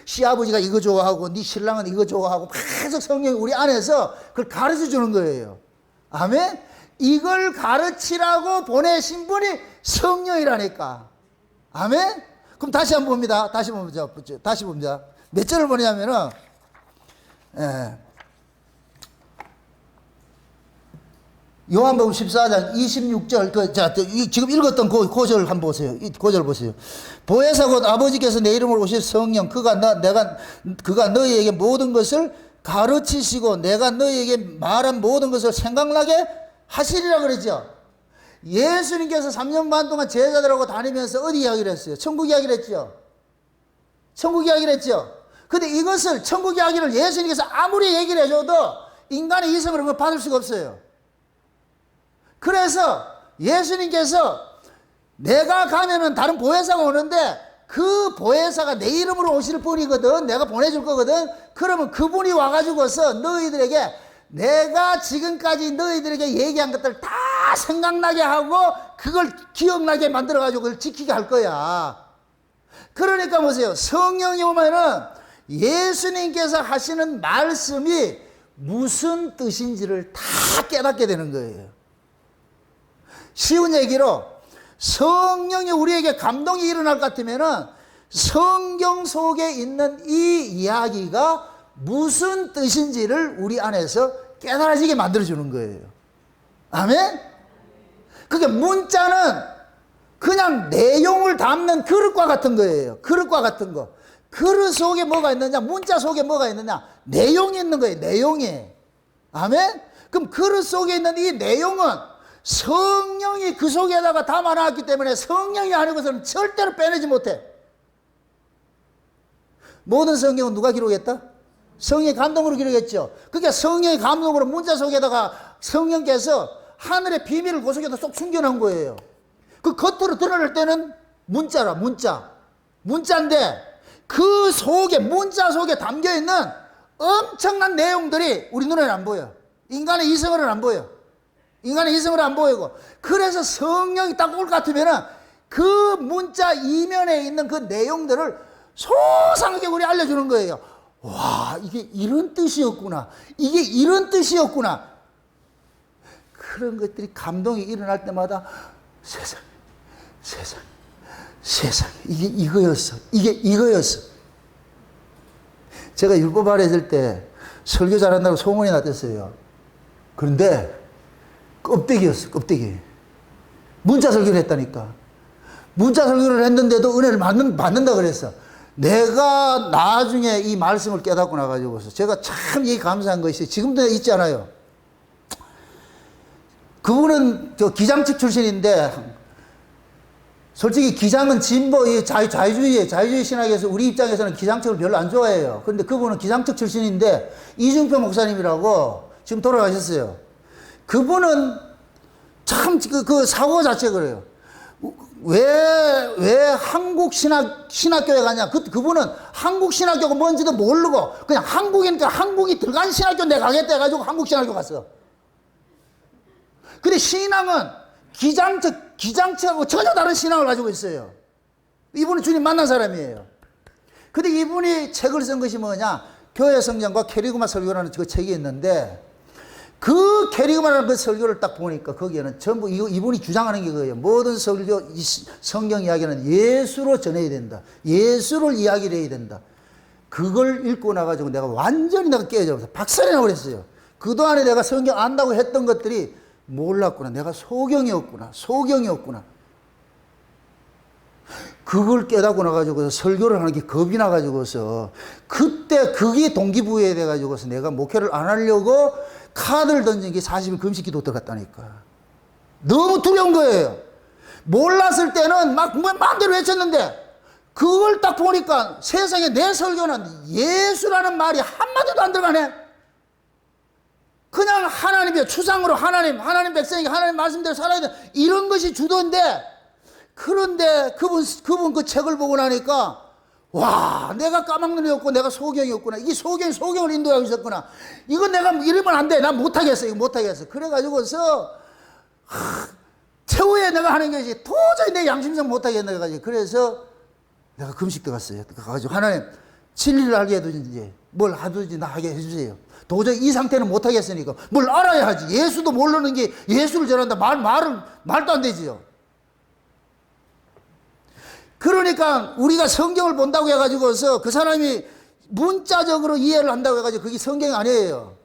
시아버지가 이거 좋아하고 네 신랑은 이거 좋아하고 계속 성령이 우리 안에서 그걸 가르쳐 주는 거예요. 아멘? 이걸 가르치라고 보내신 분이 성령이라니까. 아멘? 그럼 다시 한번 봅니다. 다시 봅니다. 몇 절을 보냐면은, 요한복음 14장 26절, 지금 읽었던 그 절 한번 보세요. 그 절 보세요. 보혜사 곧 아버지께서 내 이름으로 오실 성령, 그가 너희에게 모든 것을 가르치시고 내가 너희에게 말한 모든 것을 생각나게 하시리라 그랬죠. 예수님께서 3년 반 동안 제자들하고 다니면서 어디 이야기를 했어요? 천국 이야기를 했죠. 천국 이야기를 했죠. 근데 이것을, 천국 이야기를 예수님께서 아무리 얘기를 해줘도 인간의 이성으로 받을 수가 없어요. 그래서 예수님께서 내가 가면은 다른 보혜사가 오는데 그 보혜사가 내 이름으로 오실 분이거든. 내가 보내줄 거거든. 그러면 그분이 와가지고서 너희들에게 내가 지금까지 너희들에게 얘기한 것들 다 생각나게 하고 그걸 기억나게 만들어가지고 그걸 지키게 할 거야. 그러니까 보세요. 성령이 오면은 예수님께서 하시는 말씀이 무슨 뜻인지를 다 깨닫게 되는 거예요. 쉬운 얘기로 성령이 우리에게 감동이 일어날 것 같으면은 성경 속에 있는 이 이야기가 무슨 뜻인지를 우리 안에서 깨달아지게 만들어주는 거예요. 아멘? 그게 문자는 그냥 내용을 담는 그릇과 같은 거예요. 그릇과 같은 거. 그릇 속에 뭐가 있느냐? 문자 속에 뭐가 있느냐? 내용이 있는 거예요. 내용이. 아멘? 그럼 그릇 속에 있는 이 내용은 성령이 그 속에다가 담아놨기 때문에 성령이 아니고서는 절대로 빼내지 못해. 모든 성경은 누가 기록했다? 성령의 감동으로 기록했죠. 그러니까 성령의 감동으로 문자 속에다가 성령께서 하늘의 비밀을 그 속에다 쏙 숨겨놓은 거예요. 그 겉으로 드러낼 때는 문자라, 문자인데 그 속에, 문자 속에 담겨있는 엄청난 내용들이 우리 눈에는 안 보여. 인간의 이성으로는 안 보여. 인간의 이성으로 안 보이고. 그래서 성령이 딱 올 것 같으면은 그 문자 이면에 있는 그 내용들을 소상하게 우리 알려주는 거예요. 와, 이게 이런 뜻이었구나. 이게 이런 뜻이었구나. 그런 것들이 감동이 일어날 때마다 세상에 세상에, 이게 이거였어. 이게 이거였어. 제가 율법 아래 있을 때 설교 잘한다고 소문이 났댔어요. 그런데 껍데기였어, 껍데기. 문자 설교를 했다니까. 문자 설교를 했는데도 은혜를 받는다 그랬어. 내가 나중에 이 말씀을 깨닫고 나가지고서 제가 참 이 감사한 것이 지금도 있지 않아요. 그분은 저 기장측 출신인데, 솔직히 기장은 진보, 자유주의 신학에서 우리 입장에서는 기장측을 별로 안 좋아해요. 그런데 그분은 기장측 출신인데, 이중표 목사님이라고 지금 돌아가셨어요. 그분은 참 그 사고 자체가 그래요. 왜 한국 신학교에 가냐? 그분은 한국 신학교가 뭔지도 모르고, 그냥 한국이니까 한국이 들어간 신학교 내가 가겠다 해가지고 한국 신학교 갔어. 근데 신앙은 기장측하고 전혀 다른 신앙을 가지고 있어요. 이분은 주님 만난 사람이에요. 근데 이분이 책을 쓴 것이 뭐냐? 교회 성경과 캐리그마 설교라는 그 책이 있는데, 그 캐리그마라는 그 설교를 딱 보니까 거기에는 전부 이분이 주장하는 게 그거예요. 모든 설교, 성경 이야기는 예수로 전해야 된다. 예수를 이야기를 해야 된다. 그걸 읽고 나가지고 내가 완전히 깨져서 박살이 나버렸어요. 그동안에 내가 성경 안다고 했던 것들이 몰랐구나. 내가 소경이었구나. 그걸 깨닫고 나가지고 설교를 하는 게 겁이 나가지고서, 그때 그게 동기부여에 돼가지고서 내가 목회를 안 하려고 카드를 던진 게 40일 금식 기도 들어갔다니까. 너무 두려운 거예요. 몰랐을 때는 막 마음대로 외쳤는데, 그걸 딱 보니까 세상에 내 설교는 예수라는 말이 한마디도 안 들어가네. 그냥 하나님의 추상으로 하나님 백성에게 하나님 말씀대로 살아야 돼. 이런 것이 주도인데, 그런데 그분 그 책을 보고 나니까, 와, 내가 까막눈이었고 내가 소경이었구나. 이게 소경을 인도하고 있었구나. 이건 내가 이러면 안 돼. 난 못하겠어. 이거 못하겠어. 그래가지고서, 최후에 내가 하는 것이 도저히 내 양심상 못하겠네. 해가지고. 그래서 내가 금식 들어갔어요. 가가지고 하나님, 진리를 알게 해두든지, 뭘 하든지 나 하게 해주세요. 도저히 이 상태는 못하겠으니까 뭘 알아야 하지. 예수도 모르는 게 예수를 전한다. 말도 안 되지요. 그러니까 우리가 성경을 본다고 해가지고서 그 사람이 문자적으로 이해를 한다고 해가지고 그게 성경이 아니에요.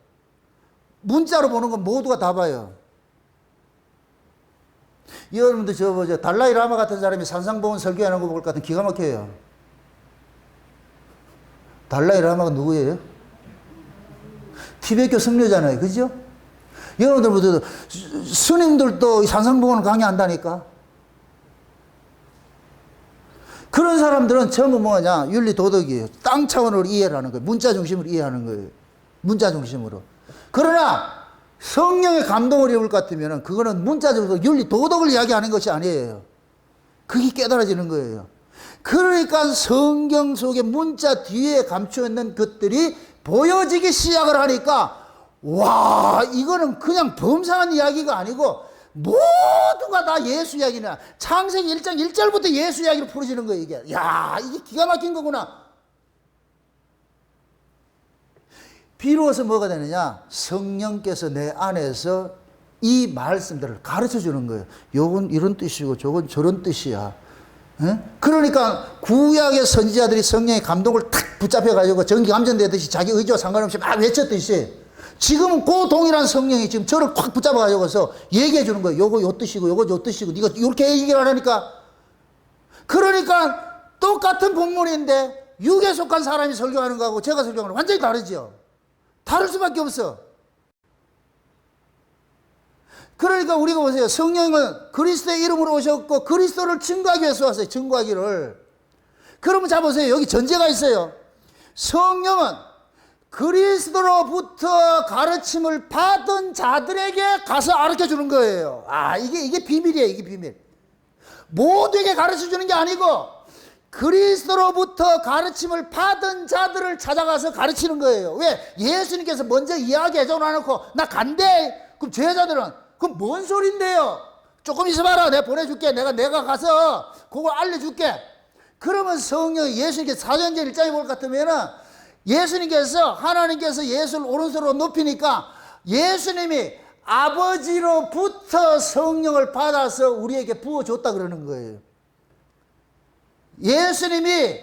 문자로 보는 건 모두가 다 봐요. 여러분들 저 달라이 라마 같은 사람이 산상보원 설교하는 거 볼 것 같은 기가 막혀요. 달라이 라마가 누구예요? 티베트 성녀잖아요. 그죠? 여러분들 모두 스님들도 산상보원을 강의한다니까. 그런 사람들은 전부 뭐냐? 윤리 도덕이에요. 땅 차원으로 이해를 하는 거예요. 문자 중심으로 이해하는 거예요. 문자 중심으로. 그러나 성령의 감동을 입을 것 같으면 그거는 문자적으로 윤리 도덕을 이야기하는 것이 아니에요. 그게 깨달아지는 거예요. 그러니까 성경 속에 문자 뒤에 감춰 있는 것들이 보여지기 시작을 하니까, 와, 이거는 그냥 범상한 이야기가 아니고 모두가 다 예수 이야기나. 창세기 1장 1절부터 예수 이야기로 풀어지는 거예요, 이게. 야, 이게 기가 막힌 거구나. 비로소 뭐가 되느냐? 성령께서 내 안에서 이 말씀들을 가르쳐 주는 거예요. 요건 이런 뜻이고 저건 저런 뜻이야. 에? 그러니까 구약의 선지자들이 성령의 감동을 탁 붙잡혀가지고 전기 감전되듯이 자기 의지와 상관없이 막 외쳤듯이, 지금은 그 동일한 성령이 지금 저를 콱 붙잡아가지고서 얘기해 주는 거예요. 요거 요 뜻이고 요거 요 뜻이고 네가 이렇게 얘기를 하니까. 그러니까 똑같은 본문인데 육에 속한 사람이 설교하는 거하고 제가 설교하는 거 완전히 다르죠. 다를 수밖에 없어. 그러니까 우리가 보세요. 성령은 그리스도의 이름으로 오셨고 그리스도를 증거하기 위해서 왔어요. 증거하기를. 그러면 자 보세요. 여기 전제가 있어요. 성령은 그리스도로부터 가르침을 받은 자들에게 가서 가르쳐 주는 거예요. 아, 이게 비밀이에요. 이게 비밀. 모두에게 가르쳐 주는 게 아니고 그리스도로부터 가르침을 받은 자들을 찾아가서 가르치는 거예요. 왜? 예수님께서 먼저 이야기해 줘 놔놓고 나 간대. 그럼 제자들은 그럼 뭔 소린데요? 조금 있어봐라. 내가 보내줄게. 내가 가서 그걸 알려줄게. 그러면 성령 예수님께서 사도행전 1장에 볼 것 같으면은 예수님께서 하나님께서 예수를 오른손으로 높이니까 예수님이 아버지로부터 성령을 받아서 우리에게 부어줬다 그러는 거예요. 예수님이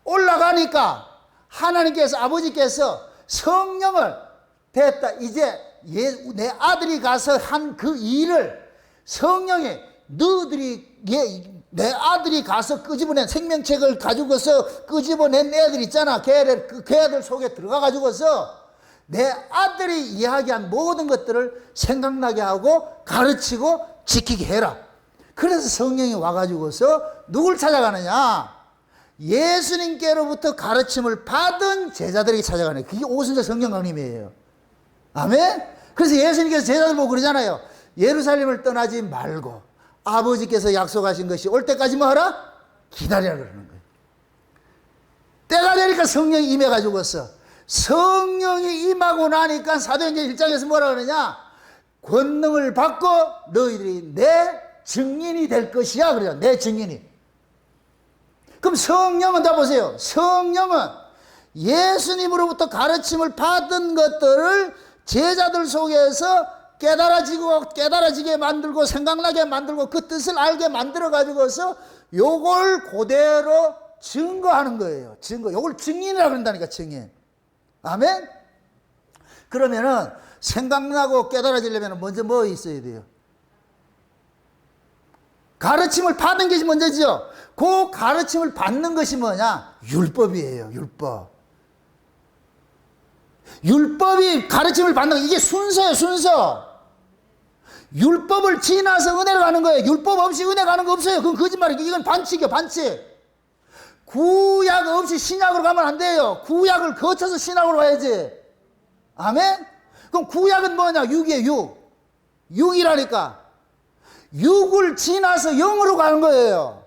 올라가니까 하나님께서, 아버지께서 성령을 됐다. 이제 내 아들이 가서 한 그 일을 성령이 내 아들이 가서 끄집어낸 생명책을 가지고서 끄집어낸 애들 있잖아. 걔들 속에 들어가 가지고서 내 아들이 이야기한 모든 것들을 생각나게 하고 가르치고 지키게 해라. 그래서 성령이 와가지고서 누굴 찾아가느냐? 예수님께로부터 가르침을 받은 제자들에게 찾아가네. 그게 오순절 성령 강림이에요. 아멘? 그래서 예수님께서 제자들 보고 그러잖아요. 예루살렘을 떠나지 말고 아버지께서 약속하신 것이 올 때까지 뭐 하라? 기다리라 그러는 거예요. 때가 되니까 성령이 임해가지고서, 성령이 임하고 나니까 사도행전 1장에서 뭐라 그러냐? 권능을 받고 너희들이 내 증인이 될 것이야. 그래요. 내 증인이. 그럼 성령은, 다 보세요. 성령은 예수님으로부터 가르침을 받은 것들을 제자들 속에서 깨달아지게 만들고 생각나게 만들고 그 뜻을 알게 만들어 가지고서 요걸 그대로 증거하는 거예요. 요걸 증인이라고 그런다니까, 증인. 아멘? 그러면은 생각나고 깨달아지려면 먼저 뭐 있어야 돼요? 가르침을 받은 것이 먼저죠. 그 가르침을 받는 것이 뭐냐? 율법이에요. 율법이 가르침을 받는 거, 이게 순서예요. 순서. 율법을 지나서 은혜로 가는 거예요. 율법 없이 은혜 가는 거 없어요. 그건 거짓말이고, 이건 반칙이에요. 반칙. 구약 없이 신약으로 가면 안 돼요. 구약을 거쳐서 신약으로 가야지. 아멘? 그럼 구약은 뭐냐? 육이에요. 육이라니까. 육을 지나서 영으로 가는 거예요.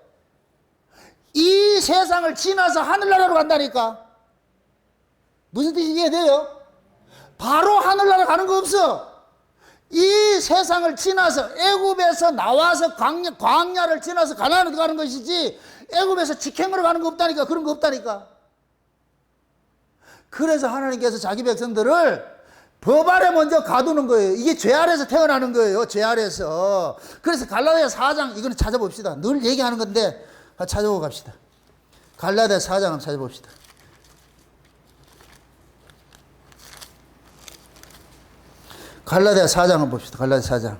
이 세상을 지나서 하늘나라로 간다니까. 무슨 뜻이 이해돼요? 바로 하늘나라 가는 거 없어. 이 세상을 지나서, 애굽에서 나와서 광야를 지나서 가나안으로 가는 것이지, 애굽에서 직행으로 가는 거 없다니까. 그런 거 없다니까. 그래서 하나님께서 자기 백성들을 법 아래 먼저 가두는 거예요. 이게 죄 아래에서 태어나는 거예요. 죄 아래에서. 그래서 갈라디아 4장, 이거는 찾아봅시다. 늘 얘기하는 건데 찾아보고 갑시다. 갈라디아 4장 한번 찾아봅시다. 갈라디아 4장 한번 봅시다. 갈라디아 4장.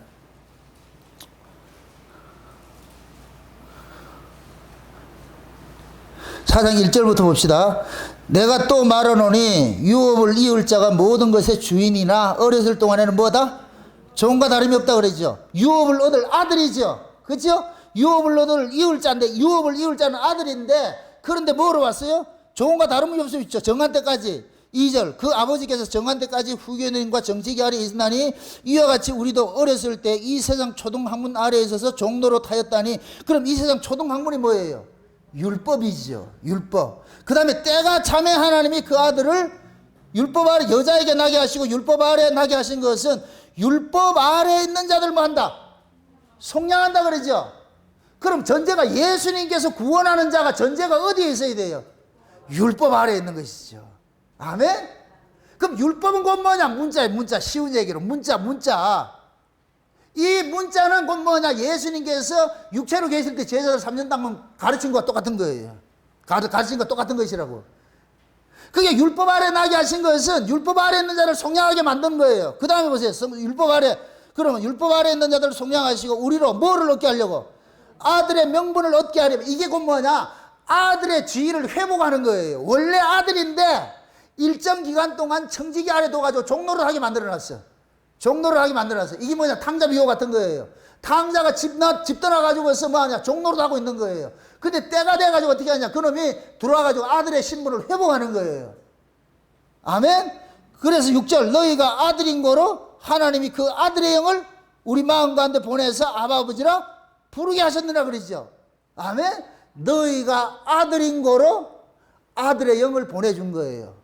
사장 1절부터 봅시다. 내가 또 말하노니 유업을 이을 자가 모든 것의 주인이나 어렸을 동안에는 뭐다? 종과 다름이 없다 그러죠. 유업을 얻을 아들이죠. 그렇죠? 유업을 얻을 이을 자인데, 유업을 이을 자는 아들인데, 그런데 뭐로 왔어요? 종과 다름이 없어 있죠. 정한 때까지. 2절, 그 아버지께서 정한 때까지 후견인과 정직이 아래 있으나니 이와 같이 우리도 어렸을 때 이 세상 초등학문 아래에 있어서 종로로 타였다니. 그럼 이 세상 초등학문이 뭐예요? 율법이죠. 율법. 그 다음에 때가 참에 하나님이 그 아들을 율법 아래, 여자에게 나게 하시고 율법 아래 나게 하신 것은 율법 아래에 있는 자들만 한다. 속량한다 그러죠. 그럼 전제가, 예수님께서 구원하는 자가 전제가 어디에 있어야 돼요? 율법 아래에 있는 것이죠. 아멘? 그럼 율법은 곧 뭐냐? 문자예요. 문자. 쉬운 얘기로 문자. 이 문자는 곧 뭐냐? 예수님께서 육체로 계실 때 제자들 3년 동안 가르친 것과 똑같은 거예요. 가르친 것 똑같은 것이라고. 그게 율법 아래 나게 하신 것은 율법 아래 있는 자를 속량하게 만든 거예요. 그 다음에 보세요. 율법 아래, 그러면 율법 아래 있는 자들을 속량하시고 우리로 뭐를 얻게 하려고? 아들의 명분을 얻게 하려면, 이게 곧 뭐냐? 아들의 지위를 회복하는 거예요. 원래 아들인데 일정 기간 동안 청지기 아래 둬가지고 종로를 하게 만들어놨어. 종로를 하게 만들어놨어. 이게 뭐냐? 탕자 비유 같은 거예요. 탕자가 집 떠나가지고서 뭐하냐? 종로를 하고 있는 거예요. 근데 때가 돼가지고 어떻게 하냐? 그놈이 들어와가지고 아들의 신분을 회복하는 거예요. 아멘? 그래서 6절, 너희가 아들인 거로 하나님이 그 아들의 영을 우리 마음 가운데 보내서 아바 아버지라 부르게 하셨느라 그러죠. 아멘? 너희가 아들인 거로 아들의 영을 보내준 거예요.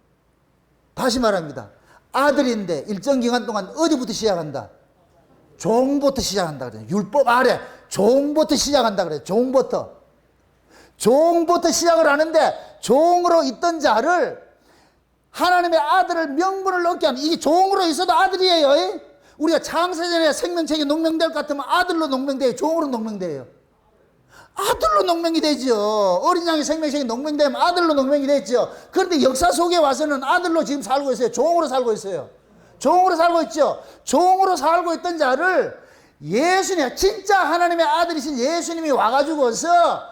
다시 말합니다. 아들인데 일정 기간 동안 어디부터 시작한다? 종부터 시작한다 그래요. 율법 아래 종부터 시작한다 그래요. 종부터 시작을 하는데, 종으로 있던 자를 하나님의 아들을 명분을 얻게 하는, 이게 종으로 있어도 아들이에요. 우리가 창세전에 생명책이 농명될 것 같으면 아들로 농명돼요. 종으로 농명돼요. 아들로 농명이 되죠. 어린 양의 생명식이 농명되면 아들로 농명이 됐죠. 그런데 역사 속에 와서는 아들로 지금 살고 있어요. 종으로 살고 있어요. 종으로 살고 있죠. 종으로 살고 있던 자를 예수님, 진짜 하나님의 아들이신 예수님이 와가지고서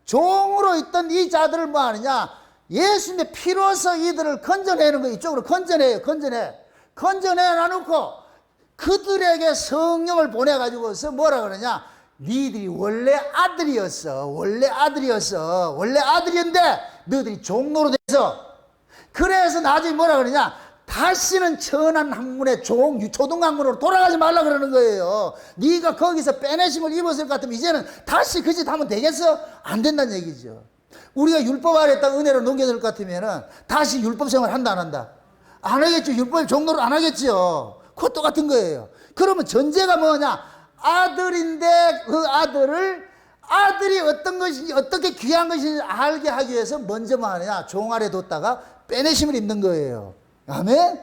종으로 있던 이 자들을 뭐 하느냐, 예수님의 피로서 이들을 건져내는 거예요. 이쪽으로 건져내요. 건져내 놔놓고 그들에게 성령을 보내가지고서 뭐라 그러냐, 니들이 원래 아들이었어. 원래 아들이었는데 너희들이 종로로 돼서, 그래서 나중에 뭐라 그러냐, 다시는 천한 학문의 초등 학문으로 돌아가지 말라 그러는 거예요. 네가 거기서 빼내심을 입었을 것 같으면 이제는 다시 그 짓 하면 되겠어? 안 된다는 얘기죠. 우리가 율법 아래 딱 은혜로 넘겨질 것 같으면은 다시 율법 생활 한다 안 한다? 안 하겠죠. 율법 종로를 안 하겠죠. 그거 똑같은 거예요. 그러면 전제가 뭐냐, 아들인데 그 아들이 어떤 것인지, 어떻게 귀한 것인지 알게 하기 위해서 먼저 뭐 하느냐, 종 아래 뒀다가 빼내심을 입는 거예요. 아멘?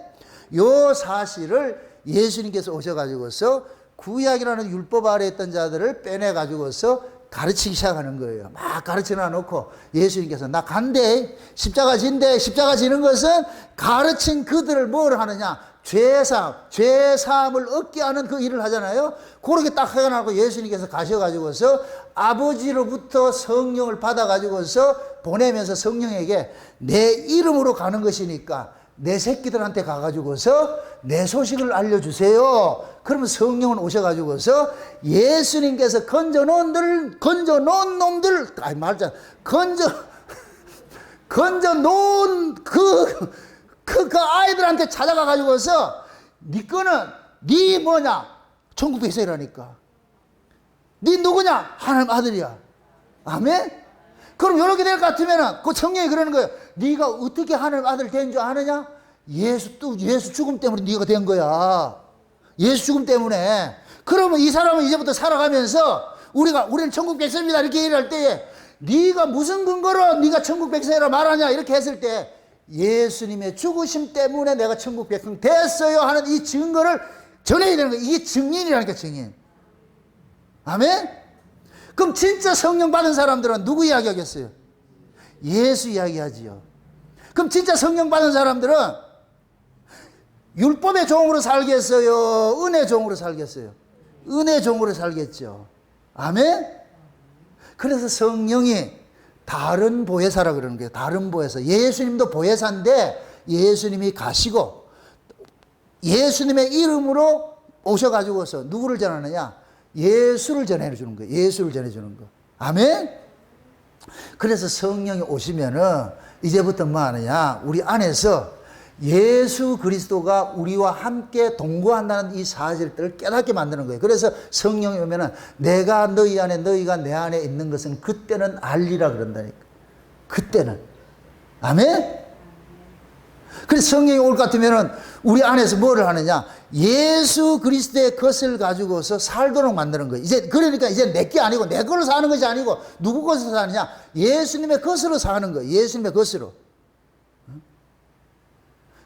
요 사실을 예수님께서 오셔가지고서 구약이라는 율법 아래 있던 자들을 빼내가지고서 가르치기 시작하는 거예요. 막 가르쳐 놔놓고 예수님께서 나 간대, 십자가 진대. 십자가 지는 것은 가르친 그들을 뭘 하느냐, 죄사함을 얻게 하는 그 일을 하잖아요. 그렇게 딱 해놔놓고 예수님께서 가셔가지고서 아버지로부터 성령을 받아가지고서 보내면서 성령에게 내 이름으로 가는 것이니까 내 새끼들한테 가가지고서 내 소식을 알려주세요. 그러면 성령은 오셔가지고서 예수님께서 건져놓은 놈들, 건져놓은 그 아이들한테 찾아가가지고서 네 거는 네 뭐냐, 천국 백성이라니까. 네 누구냐? 하나님 아들이야. 아멘? 그럼 이렇게 될 것 같으면은 그 성령이 그러는 거예요. 네가 어떻게 하나님 아들 된 줄 아느냐? 예수 죽음 때문에 네가 된 거야. 예수 죽음 때문에. 그러면 이 사람은 이제부터 살아가면서 우리는 천국 백성입니다 이렇게 얘기할 때에 네가 무슨 근거로 네가 천국 백성이라 말하냐 이렇게 했을 때 예수님의 죽으심 때문에 내가 천국 백성 됐어요 하는 이 증거를 전해야 되는 거예요. 이게 증인이라니까, 증인. 아멘? 그럼 진짜 성령 받은 사람들은 누구 이야기 하겠어요? 예수 이야기 하지요. 그럼 진짜 성령 받은 사람들은 율법의 종으로 살겠어요? 은혜 종으로 살겠어요? 은혜 종으로 살겠죠. 아멘? 그래서 성령이 다른 보혜사라 그러는 거예요. 다른 보혜사. 예수님도 보혜사인데 예수님이 가시고 예수님의 이름으로 오셔가지고서 누구를 전하느냐? 예수를 전해주는 거예요. 예수를 전해주는 거. 아멘? 그래서 성령이 오시면은 이제부터 뭐 하느냐? 우리 안에서 예수 그리스도가 우리와 함께 동거한다는 이 사실을 깨닫게 만드는 거예요. 그래서 성령이 오면은 내가 너희 안에, 너희가 내 안에 있는 것은 그때는 알리라 그런다니까. 그때는. 아멘? 그래서 성령이 올 것 같으면은 우리 안에서 뭐를 하느냐? 예수 그리스도의 것을 가지고서 살도록 만드는 거예요. 그러니까 이제 내 게 아니고 내 걸로 사는 것이 아니고 누구 것으로 사느냐? 예수님의 것으로 사는 거예요. 예수님의 것으로.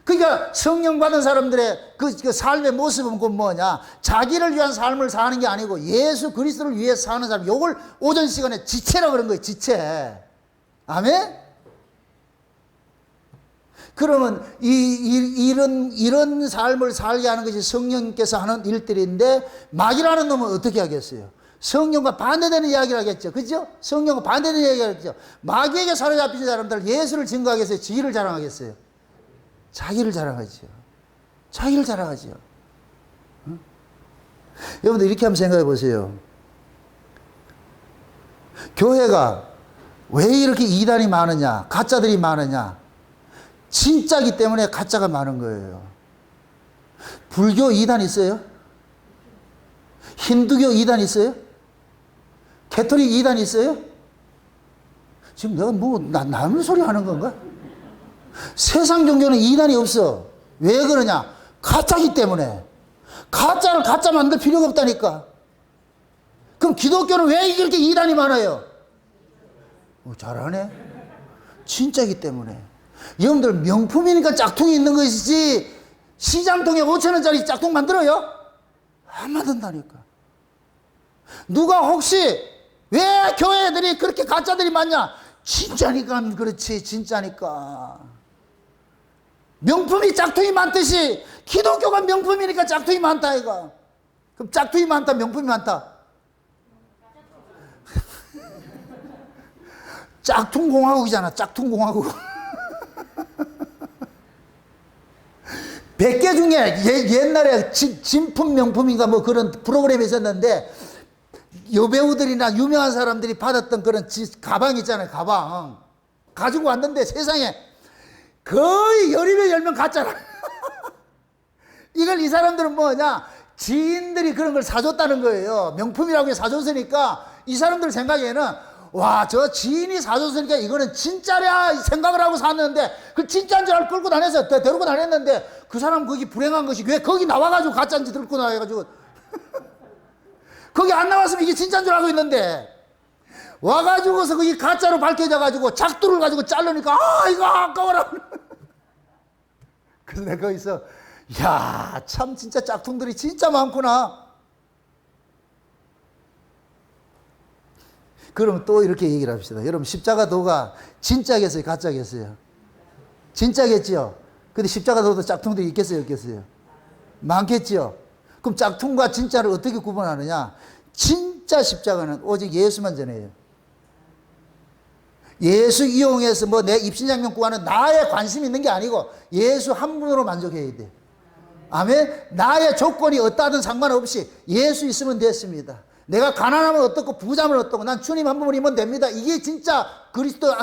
그러니까 성령 받은 사람들의 그 삶의 모습은 그 뭐냐? 자기를 위한 삶을 사는 게 아니고 예수 그리스도를 위해서 사는 사람. 요걸 오전 시간에 지체라고 그런 거예요. 지체. 아멘? 그러면 이런 삶을 살게 하는 것이 성령께서 하는 일들인데 마귀라는 놈은 어떻게 하겠어요? 성령과 반대되는 이야기를 하겠죠. 그죠? 성령과 반대되는 이야기를 하겠죠. 마귀에게 사로잡힌 사람들 예수를 증거하겠어요? 지위를 자랑하겠어요? 자기를 자랑하죠. 자기를 자랑하죠. 응? 여러분들 이렇게 한번 생각해 보세요. 교회가 왜 이렇게 이단이 많으냐? 가짜들이 많으냐? 진짜기 때문에 가짜가 많은 거예요. 불교 이단 있어요? 힌두교 이단 있어요? 캐톨릭 이단 있어요? 지금 내가 남의 소리 하는 건가? 세상 종교는 이단이 없어. 왜 그러냐? 가짜기 때문에. 가짜를 가짜 만들 필요가 없다니까. 그럼 기독교는 왜 이렇게 이단이 많아요? 잘하네. 진짜기 때문에. 여러분들 명품이니까 짝퉁이 있는 것이지 시장통에 5,000원짜리 짝퉁 만들어요? 안 만든다니까. 누가 혹시 왜 교회들이 그렇게 가짜들이 많냐? 진짜니까 그렇지, 진짜니까. 명품이 짝퉁이 많듯이 기독교가 명품이니까 짝퉁이 많다 이거. 그럼 짝퉁이 많다, 명품이 많다? 짝퉁공화국이잖아, 짝퉁공화국. 100개 중에 옛날에 진품 명품인가 뭐 그런 프로그램이 있었는데 여배우들이나 유명한 사람들이 받았던 그런 가방 있잖아요, 가방. 가지고 왔는데 세상에 거의 열이면 열면 가짜라. 이걸 이 사람들은 뭐냐? 지인들이 그런 걸 사줬다는 거예요. 명품이라고 사줬으니까 이 사람들 생각에는 와, 저 지인이 사줬으니까 이거는 진짜랴 생각을 하고 샀는데 그 진짜인 줄 알고 끌고 다녀서 데리고 다녔는데 그 사람 거기 불행한 것이 왜 거기 나와가지고 가짜인지 들고 나와가지고 거기 안 나왔으면 이게 진짜인 줄 알고 있는데 와가지고서 그게 가짜로 밝혀져가지고 작두를 가지고 자르니까 아 이거 아까워라. 그래서 내가 거기서 야, 참 진짜 짝퉁들이 진짜 많구나. 그럼 또 이렇게 얘기를 합시다. 여러분 십자가 도가 진짜겠어요, 가짜겠어요? 진짜겠지요? 근데 십자가 도도 짝퉁들이 있겠어요, 없겠어요? 많겠지요? 그럼 짝퉁과 진짜를 어떻게 구분하느냐? 진짜 십자가는 오직 예수만 전해요. 예수 이용해서 뭐 내 입신양명 구하는 나의 관심이 있는 게 아니고 예수 한 분으로 만족해야 돼. 아멘? 나의 조건이 어떠하든 상관없이 예수 있으면 됐습니다. 내가 가난하면 어떻고 부자면 어떻고 난 주님 한 분이면 됩니다. 이게 진짜 그리스도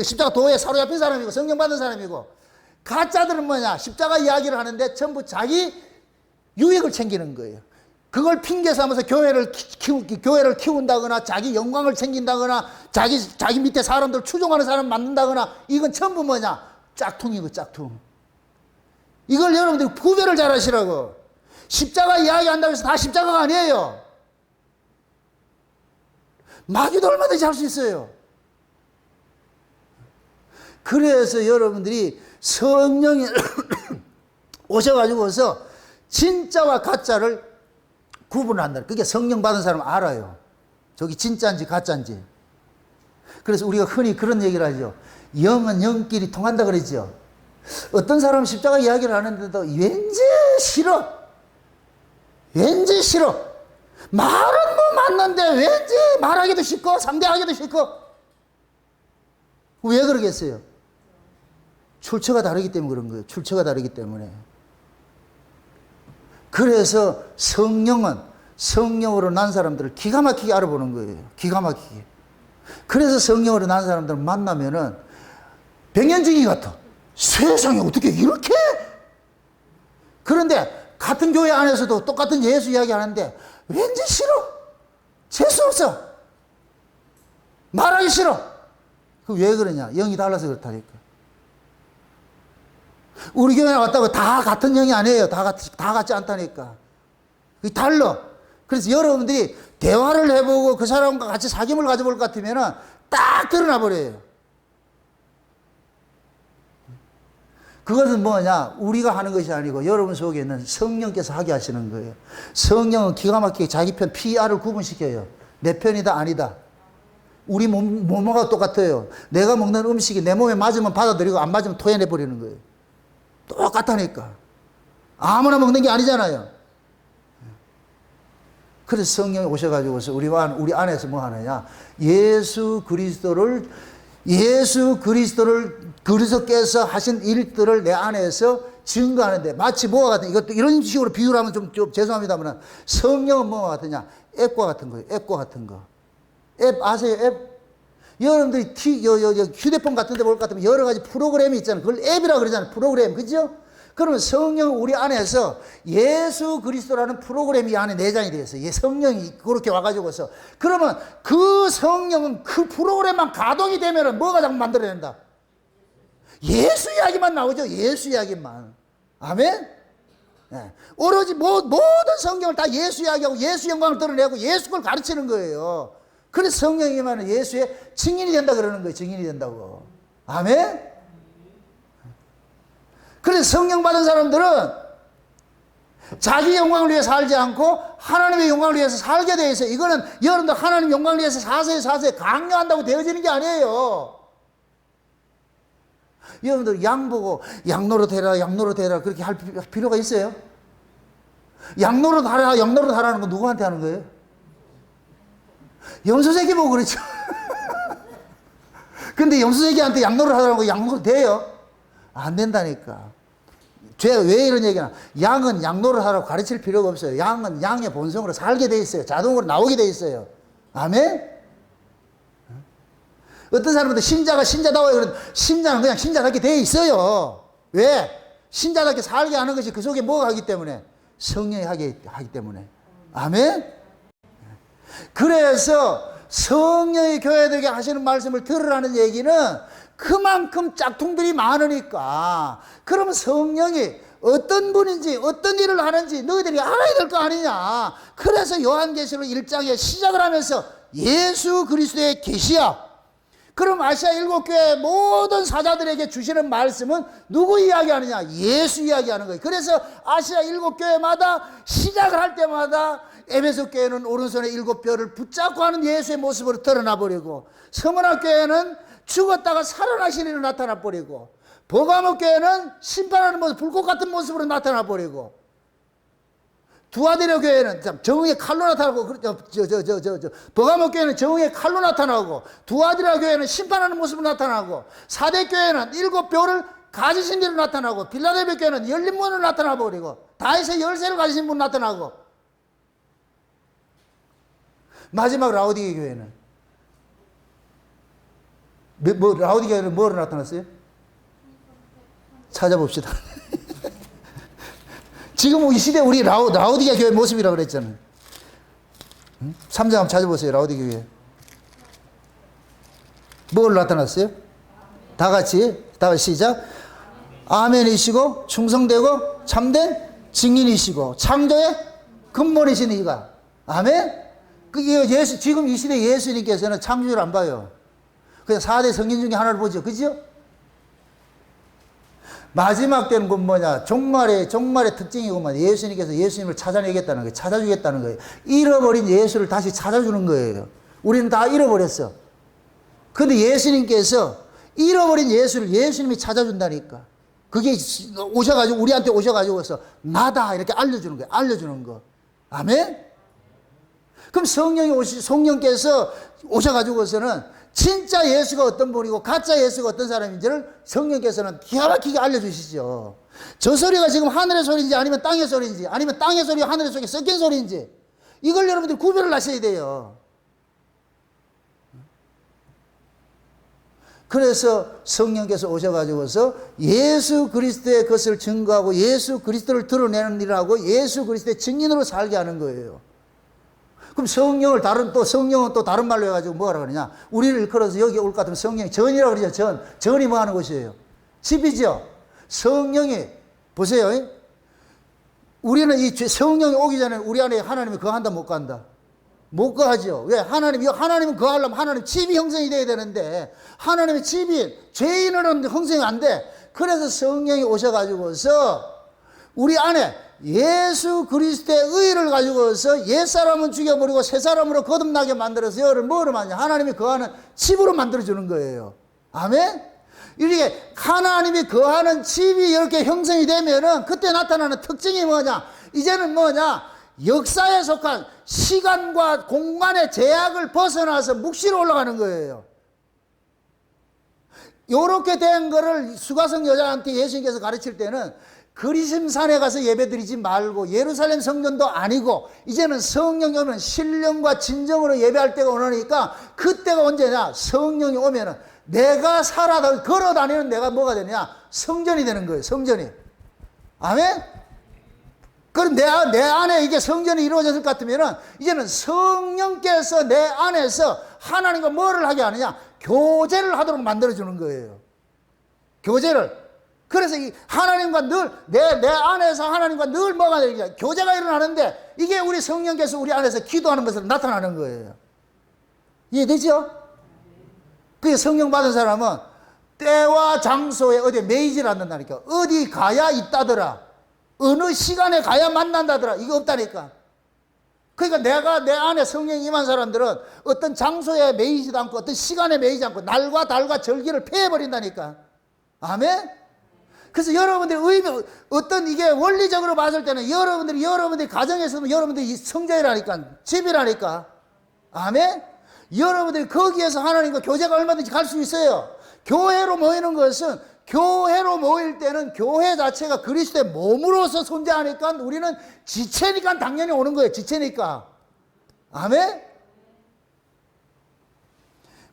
십자가 도에 사로잡힌 사람이고 성령 받은 사람이고, 가짜들은 뭐냐? 십자가 이야기를 하는데 전부 자기 유익을 챙기는 거예요. 그걸 핑계 삼아서 교회를 키운다거나 자기 영광을 챙긴다거나 자기 밑에 사람들 추종하는 사람 만든다거나, 이건 전부 뭐냐? 짝퉁이고 짝퉁. 이걸 여러분들이 구별을 잘 하시라고. 십자가 이야기한다고 해서 다 십자가가 아니에요. 마귀도 얼마든지 할 수 있어요. 그래서 여러분들이 성령이 오셔가지고서 진짜와 가짜를 구분한다. 그게 성령 받은 사람 알아요. 저기 진짜인지 가짜인지. 그래서 우리가 흔히 그런 얘기를 하죠. 영은 영끼리 통한다 그러죠. 어떤 사람은 십자가 이야기를 하는데도 왠지 싫어. 왠지 싫어. 말은 뭐 맞는데 왠지 말하기도 싫고 상대하기도 싫고. 왜 그러겠어요? 출처가 다르기 때문에 그런 거예요. 출처가 다르기 때문에. 그래서 성령은 성령으로 난 사람들을 기가 막히게 알아보는 거예요. 기가 막히게. 그래서 성령으로 난 사람들을 만나면은 백년지기 같아. 세상에 어떻게 이렇게? 그런데 같은 교회 안에서도 똑같은 예수 이야기 하는데 왠지 싫어. 재수 없어. 말하기 싫어. 그 왜 그러냐? 영이 달라서 그렇다니까. 우리 교회에 왔다고 다 같은 영이 아니에요. 다 같지 않다니까. 그게 달라. 그래서 여러분들이 대화를 해보고 그 사람과 같이 사귐을 가져볼 것 같으면은 딱 드러나 버려요. 그것은 뭐냐? 우리가 하는 것이 아니고 여러분 속에 있는 성령께서 하게 하시는 거예요. 성령은 기가 막히게 자기 편 PR을 구분시켜요. 내 편이다 아니다. 우리 몸과 똑같아요. 내가 먹는 음식이 내 몸에 맞으면 받아들이고 안 맞으면 토해내버리는 거예요. 똑같다니까. 아무나 먹는 게 아니잖아요. 그래서 성령이 오셔가지고서 우리 안에서 뭐 하느냐? 예수 그리스도를 그리스도께서 하신 일들을 내 안에서 증거하는데, 마치 뭐와 같은, 이것도 이런 식으로 비유를 하면 좀 죄송합니다만, 성령은 뭐와 같으냐? 앱과 같은 거예요. 앱과 같은 거. 앱 아세요? 앱? 여러분들이 휴대폰 같은 데 볼 것 같으면 여러 가지 프로그램이 있잖아요. 그걸 앱이라고 그러잖아요. 프로그램. 그죠? 그러면 성령은 우리 안에서 예수 그리스도라는 프로그램이 안에 내장이 되어 있어요. 성령이 그렇게 와가지고서. 그러면 그 성령은 그 프로그램만 가동이 되면은 뭐가 자꾸 만들어낸다? 예수 이야기만 나오죠. 예수 이야기만. 아멘? 네. 오로지 모든 성경을 다 예수 이야기하고 예수 영광을 드러내고 예수 걸 가르치는 거예요. 그래서 성령이면 예수의 증인이 된다 그러는 거예요. 증인이 된다고. 아멘? 그래서 성령 받은 사람들은 자기 영광을 위해 살지 않고 하나님의 영광을 위해서 살게 되어 있어요. 이거는 여러분들 하나님 영광을 위해서 사세요 강요한다고 되어지는 게 아니에요. 여러분들 양 보고 양노릇 해라 그렇게 할 필요가 있어요? 양노릇 하라는 거 누구한테 하는 거예요? 염소새끼 보고 그렇죠. 근데 염소새끼한테 양노릇 하라고 양노릇 돼요? 안 된다니까. 제가 왜 이런 얘기나? 양은 양노릇 하라고 가르칠 필요가 없어요. 양은 양의 본성으로 살게 돼 있어요. 자동으로 나오게 돼 있어요. 아멘? 어떤 사람들은 신자가 신자다워요. 그런 신자는 그냥 신자답게 돼 있어요. 왜? 신자답게 살게 하는 것이 그 속에 뭐가 하기 때문에? 성령이 하기 때문에. 아멘? 그래서 성령이 교회들에게 하시는 말씀을 들으라는 얘기는 그만큼 짝퉁들이 많으니까, 그러면 성령이 어떤 분인지 어떤 일을 하는지 너희들이 알아야 될 거 아니냐. 그래서 요한계시록 1장에 시작을 하면서 예수 그리스도의 계시야. 그럼 아시아 7교회 모든 사자들에게 주시는 말씀은 누구 이야기하느냐? 예수 이야기하는 거예요. 그래서 아시아 7교회마다 시작을 할 때마다 에베소 교회는 오른손에 7뼈를 붙잡고 하는 예수의 모습으로 드러나 버리고, 서문학 교회는 죽었다가 살아나신 일로 나타나 버리고, 버가모 교회는 심판하는 모습, 불꽃 같은 모습으로 나타나 버리고, 두아디라 교회는 정의의 칼로 나타나고, 버가모 교회는 정의의 칼로 나타나고, 두아디라 교회는 심판하는 모습으로 나타나고, 사대 교회는 7뼈를 가지신 일로 나타나고, 빌라델비아 교회는 열린 문으로 나타나 버리고, 다윗의 열쇠를 가지신 분 나타나고, 마지막 라오디게 교회는 라오디게 교회는 뭐로 나타났어요? 찾아봅시다. 지금 이 시대 우리 라오디게 교회 모습이라고 그랬잖아요. 3장 한번 찾아보세요. 라오디게 교회 뭐로 나타났어요? 다 같이 시작. 아멘이시고 충성되고 참된 증인이시고 창조의 근본이신 이가. 아멘. 예수, 지금 이 시대 예수님께서는 창조를 안 봐요. 그냥 4대 성인 중에 하나를 보죠. 그죠? 마지막 때는 건 뭐냐? 종말의 특징이고만, 예수님께서 예수님을 찾아내겠다는 거예요. 찾아주겠다는 거예요. 잃어버린 예수를 다시 찾아주는 거예요. 우리는 다 잃어버렸어. 근데 예수님께서 잃어버린 예수를 예수님이 찾아준다니까. 그게 오셔가지고, 우리한테 오셔가지고서 나다 이렇게 알려주는 거예요. 알려주는 거. 아멘? 그럼 성령께서 오셔가지고서는 진짜 예수가 어떤 분이고 가짜 예수가 어떤 사람인지를 성령께서는 기가 막히게 알려주시죠. 저 소리가 지금 하늘의 소리인지 아니면 땅의 소리인지, 아니면 땅의 소리가 하늘의 속에 섞인 소리인지, 이걸 여러분들이 구별을 하셔야 돼요. 그래서 성령께서 오셔가지고서 예수 그리스도의 것을 증거하고 예수 그리스도를 드러내는 일을 하고 예수 그리스도의 증인으로 살게 하는 거예요. 그럼 성령은 또 다른 말로 해가지고 뭐라 그러냐? 우리를 일컬어서 여기 올 것 같으면 성령이 전이라고 그러죠. 전이 뭐 하는 곳이에요? 집이죠. 성령이, 보세요. 우리는 이 성령이 오기 전에 우리 안에 하나님이 거한다, 못 거한다? 못 거하죠. 왜? 하나님은 거하려면 하나님 집이 형성이 돼야 되는데, 하나님의 집이 죄인으로는 형성이 안 돼. 그래서 성령이 오셔가지고서 우리 안에 예수 그리스도의 의를 가지고서 옛사람은 죽여버리고 새사람으로 거듭나게 만들어서 여를 뭐로 만드냐? 하나님이 거하는 집으로 만들어주는 거예요. 아멘? 이렇게 하나님이 거하는 집이 이렇게 형성이 되면은 그때 나타나는 특징이 뭐냐? 이제는 뭐냐? 역사에 속한 시간과 공간의 제약을 벗어나서 묵시로 올라가는 거예요. 요렇게 된 거를 수가성 여자한테 예수님께서 가르칠 때는 그리심산에 가서 예배드리지 말고 예루살렘 성전도 아니고 이제는 성령이 오면 신령과 진정으로 예배할 때가 오니까, 그때가 언제냐? 성령이 오면은 내가 걸어 다니는 내가 뭐가 되냐? 성전이 되는 거예요. 성전이. 아멘? 그럼 내 안에 이게 성전이 이루어졌을 것 같으면은 이제는 성령께서 내 안에서 하나님과 뭐를 하게 하느냐? 교제를 하도록 만들어주는 거예요. 교제를. 그래서 이 하나님과 늘, 내 안에서 하나님과 늘 뭐가 되냐? 교제가 일어나는데, 이게 우리 성령께서 우리 안에서 기도하는 것으로 나타나는 거예요. 이해되죠? 그게 성령 받은 사람은 때와 장소에 어디에 매이질 않는다니까. 어디 가야 있다더라. 어느 시간에 가야 만난다더라. 이거 없다니까. 그러니까 내가 내 안에 성령이 임한 사람들은 어떤 장소에 매이지도 않고 어떤 시간에 매이지 않고 날과 달과 절기를 패해버린다니까. 아멘? 그래서 여러분들이 어떤 이게 원리적으로 봤을 때는 여러분들이 가정에서도 여러분들이 성전이라니까, 집이라니까. 아멘? 여러분들이 거기에서 하나님과 교제가 얼마든지 갈 수 있어요. 교회로 모일 때는 교회 자체가 그리스도의 몸으로서 존재하니까 우리는 지체니까 당연히 오는 거예요. 지체니까. 아멘?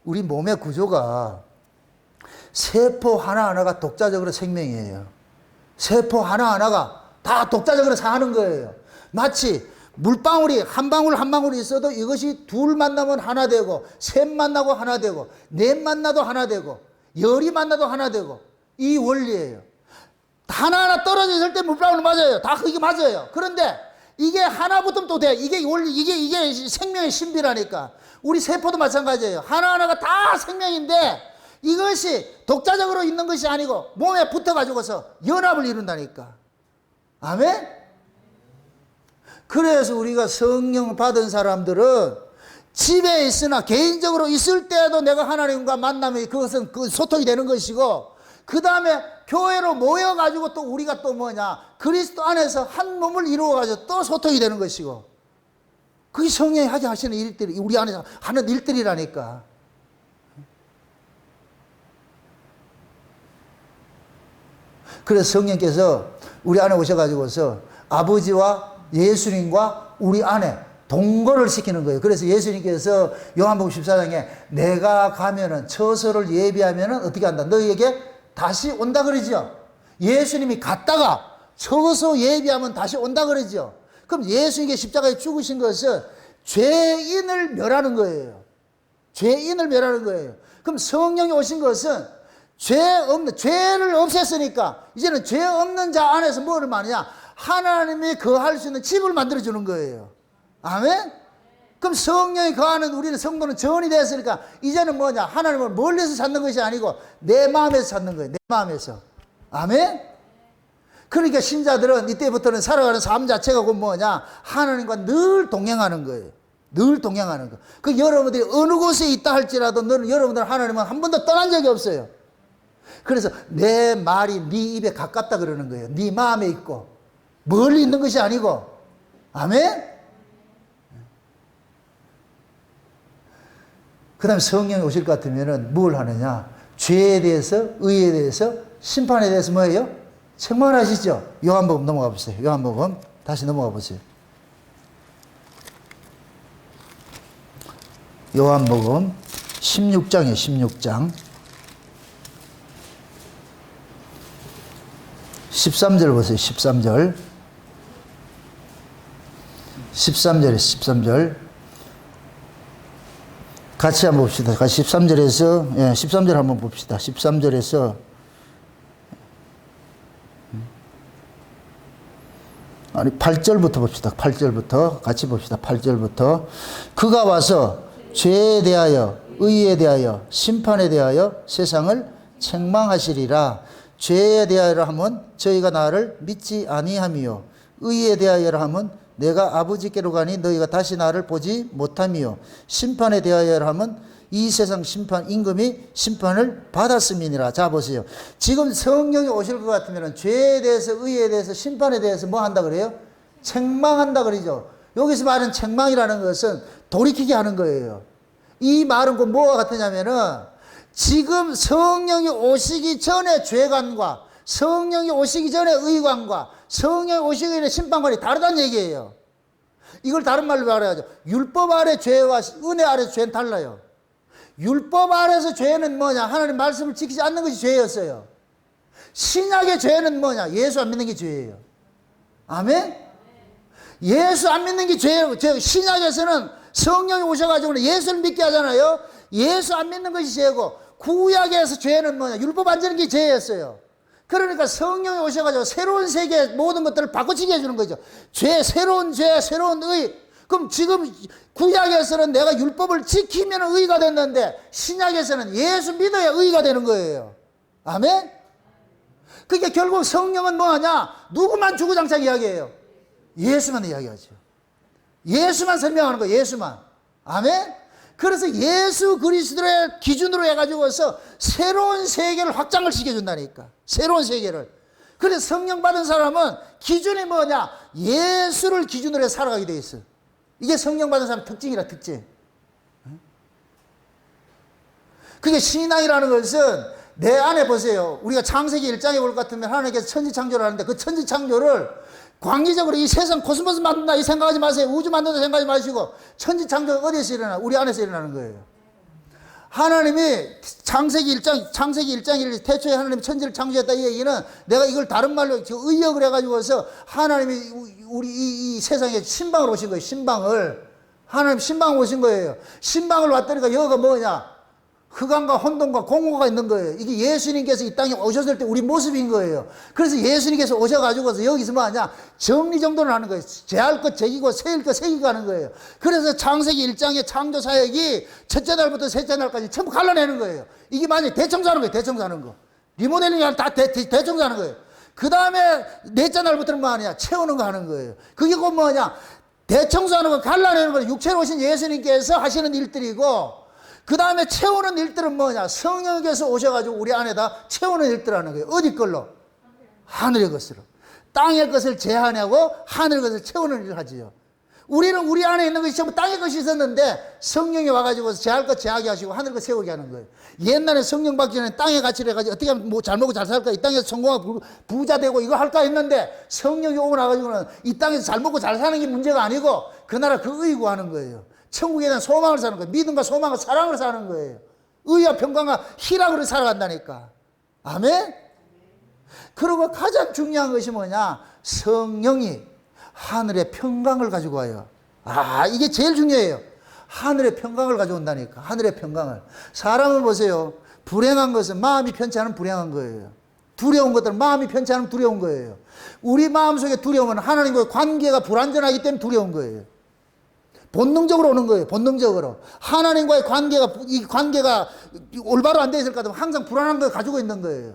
우리 몸의 구조가 세포 하나하나가 독자적으로 생명이에요. 세포 하나하나가 다 독자적으로 사는 거예요. 마치 물방울이 한 방울 한 방울이 있어도 이것이 둘 만나면 하나 되고, 셋 만나고 하나 되고, 넷 만나도 하나 되고, 열이 만나도 하나 되고, 이 원리예요. 하나하나 떨어져 있을 때 물방울 맞아요. 다 그게 맞아요. 그런데 이게 하나 붙으면 또 돼. 이게 원리, 이게 생명의 신비라니까. 우리 세포도 마찬가지예요. 하나하나가 다 생명인데 이것이 독자적으로 있는 것이 아니고 몸에 붙어가지고서 연합을 이룬다니까. 아멘? 그래서 우리가 성령 받은 사람들은 집에 있으나 개인적으로 있을 때도 내가 하나님과 만나면 그것은 그 소통이 되는 것이고, 그 다음에 교회로 모여가지고 또 우리가 또 뭐냐, 그리스도 안에서 한 몸을 이루어가지고 또 소통이 되는 것이고, 그게 성령이 하시는 일들이, 우리 안에서 하는 일들이라니까. 그래서 성령께서 우리 안에 오셔가지고서 아버지와 예수님과 우리 안에 동거를 시키는 거예요. 그래서 예수님께서 요한복음 14장에 내가 가면은 처소를 예비하면은 어떻게 한다? 너희에게 다시 온다 그러죠. 예수님이 갔다가 처소 예비하면 다시 온다 그러죠. 그럼 예수님께 십자가에 죽으신 것은 죄인을 멸하는 거예요. 죄인을 멸하는 거예요. 그럼 성령이 오신 것은 죄를 없앴으니까 이제는 죄 없는 자 안에서 뭐를 말하냐? 하나님이 거할 수 있는 집을 만들어주는 거예요. 아멘? 그럼 성령이 거하는 우리는 성도는 전이 됐으니까 이제는 뭐냐? 하나님을 멀리서 찾는 것이 아니고 내 마음에서 찾는 거예요. 내 마음에서. 아멘? 그러니까 신자들은 이때부터는 살아가는 삶 자체가 곧 뭐냐? 하나님과 늘 동행하는 거예요. 늘 동행하는 거. 그 여러분들이 어느 곳에 있다 할지라도 너는 여러분들은 하나님은 한 번도 떠난 적이 없어요. 그래서 내 말이 네 입에 가깝다 그러는 거예요. 네 마음에 있고 멀리 있는 것이 아니고. 아멘? 그 다음에 성령이 오실 것 같으면 뭘 하느냐? 죄에 대해서, 의에 대해서, 심판에 대해서 뭐예요? 책망하시죠. 요한복음 넘어가 보세요. 요한복음 다시 넘어가 보세요. 요한복음 16장이에요. 16장 13절 보세요. 13절 13절 같이 한번 봅시다. 같이 13절에서 13절 한번 봅시다. 13절에서 아니 8절부터 봅시다. 8절부터 같이 봅시다. 8절부터 그가 와서 죄에 대하여 의에 대하여 심판에 대하여 세상을 책망하시리라. 죄에 대하여라 하면 저희가 나를 믿지 아니함이요 의에 대하여라 하면 내가 아버지께로 가니 너희가 다시 나를 보지 못함이요 심판에 대하여라 하면 이 세상 심판 임금이 심판을 받았음이니라. 자 보세요. 지금 성령이 오실 것 같으면 죄에 대해서 의에 대해서 심판에 대해서 뭐 한다 그래요? 책망한다 그러죠. 여기서 말하는 책망이라는 것은 돌이키게 하는 거예요. 이 말은 그 뭐와 같으냐면은 지금 성령이 오시기 전에 죄관과 성령이 오시기 전에 의관과 성령이 오시기 전에 심판관이 다르다는 얘기예요. 이걸 다른 말로 말해야죠. 율법 아래 죄와 은혜 아래 죄는 달라요. 율법 아래서 죄는 뭐냐? 하나님 말씀을 지키지 않는 것이 죄였어요. 신약의 죄는 뭐냐? 예수 안 믿는 게 죄예요. 아멘? 예수 안 믿는 게 죄예요. 신약에서는 성령이 오셔가지고 예수를 믿게 하잖아요. 예수 안 믿는 것이 죄고, 구약에서 죄는 뭐냐? 율법 안 지는 게 죄였어요. 그러니까 성령이 오셔가지고 새로운 세계의 모든 것들을 바꿔치게 해주는 거죠. 새로운 죄, 새로운 의. 그럼 지금 구약에서는 내가 율법을 지키면 의가 됐는데 신약에서는 예수 믿어야 의가 되는 거예요. 아멘? 그러니까 결국 성령은 뭐하냐? 누구만 주구장창 이야기해요? 예수만 이야기하죠. 예수만 설명하는 거예요. 예수만. 아멘? 그래서 예수 그리스도의 기준으로 해가지고서 새로운 세계를 확장을 시켜준다니까. 새로운 세계를. 그래서 성령 받은 사람은 기준이 뭐냐? 예수를 기준으로 해서 살아가게 돼 있어. 이게 성령 받은 사람 특징이라, 특징. 그게 신앙이라는 것은 내 안에 보세요. 우리가 창세기 1장에 볼 것 같으면 하나님께서 천지창조를 하는데 그 천지창조를 광기적으로 이 세상 코스모스 만든다 이 생각하지 마세요. 우주 만든다 생각하지 마시고 천지창조가 어디에서 일어나? 우리 안에서 일어나는 거예요. 하나님이 창세기 1장 태초에 하나님이 천지를 창조했다 이 얘기는 내가 이걸 다른 말로 의역을 해가지고서 하나님이 우리 이 세상에 신방을 오신 거예요. 신방을. 하나님 신방을 오신 거예요. 신방을 왔다니까 여기가 뭐냐? 흑암과 혼돈과 공허가 있는 거예요. 이게 예수님께서 이 땅에 오셨을 때 우리 모습인 거예요. 그래서 예수님께서 오셔가지고서 여기서 뭐 하냐? 정리정돈을 하는 거예요. 제할 것 제기고 세일 것 세기고 하는 거예요. 그래서 창세기 1장의 창조 사역이 첫째 날부터 셋째 날까지 전부 갈라내는 거예요. 이게 만약에 대청소하는 거예요. 대청소하는 거. 리모델링이 아니라 다 대청소하는 거예요. 그 다음에 넷째 날부터는 뭐 하냐? 채우는 거 하는 거예요. 그게 곧 뭐냐? 대청소하는 거 갈라내는 거 육체로 오신 예수님께서 하시는 일들이고 그 다음에 채우는 일들은 뭐냐? 성령께서 오셔가지고 우리 안에다 채우는 일들 하는 거예요. 어디 걸로? 하늘의 것으로. 땅의 것을 제한하고 하늘의 것을 채우는 일을 하지요. 우리는 우리 안에 있는 것이 전부 땅의 것이 있었는데 성령이 와가지고 제할 것 제하게 하시고 하늘 것 세우게 하는 거예요. 옛날에 성령 받기 전에 땅의 가치를 해가지고 어떻게 하면 뭐 잘 먹고 잘 살까? 이 땅에서 성공하고 부자 되고 이거 할까 했는데 성령이 오고 나가지고는 이 땅에서 잘 먹고 잘 사는 게 문제가 아니고 그 나라 그 의구 하는 거예요. 천국에 대한 소망을 사는 거예요. 믿음과 소망과 사랑을 사는 거예요. 의와 평강과 희락으로 살아간다니까. 아멘? 그리고 가장 중요한 것이 뭐냐? 성령이 하늘의 평강을 가지고 와요. 아, 이게 제일 중요해요. 하늘의 평강을 가져온다니까. 하늘의 평강을. 사람을 보세요. 불행한 것은 마음이 편치 않으면 불행한 거예요. 두려운 것들은 마음이 편치 않으면 두려운 거예요. 우리 마음속에 두려움은 하나님과의 관계가 불완전하기 때문에 두려운 거예요. 본능적으로 오는 거예요. 본능적으로. 하나님과의 이 관계가 올바로 안 되어 있을 것 같으면 항상 불안한 걸 가지고 있는 거예요.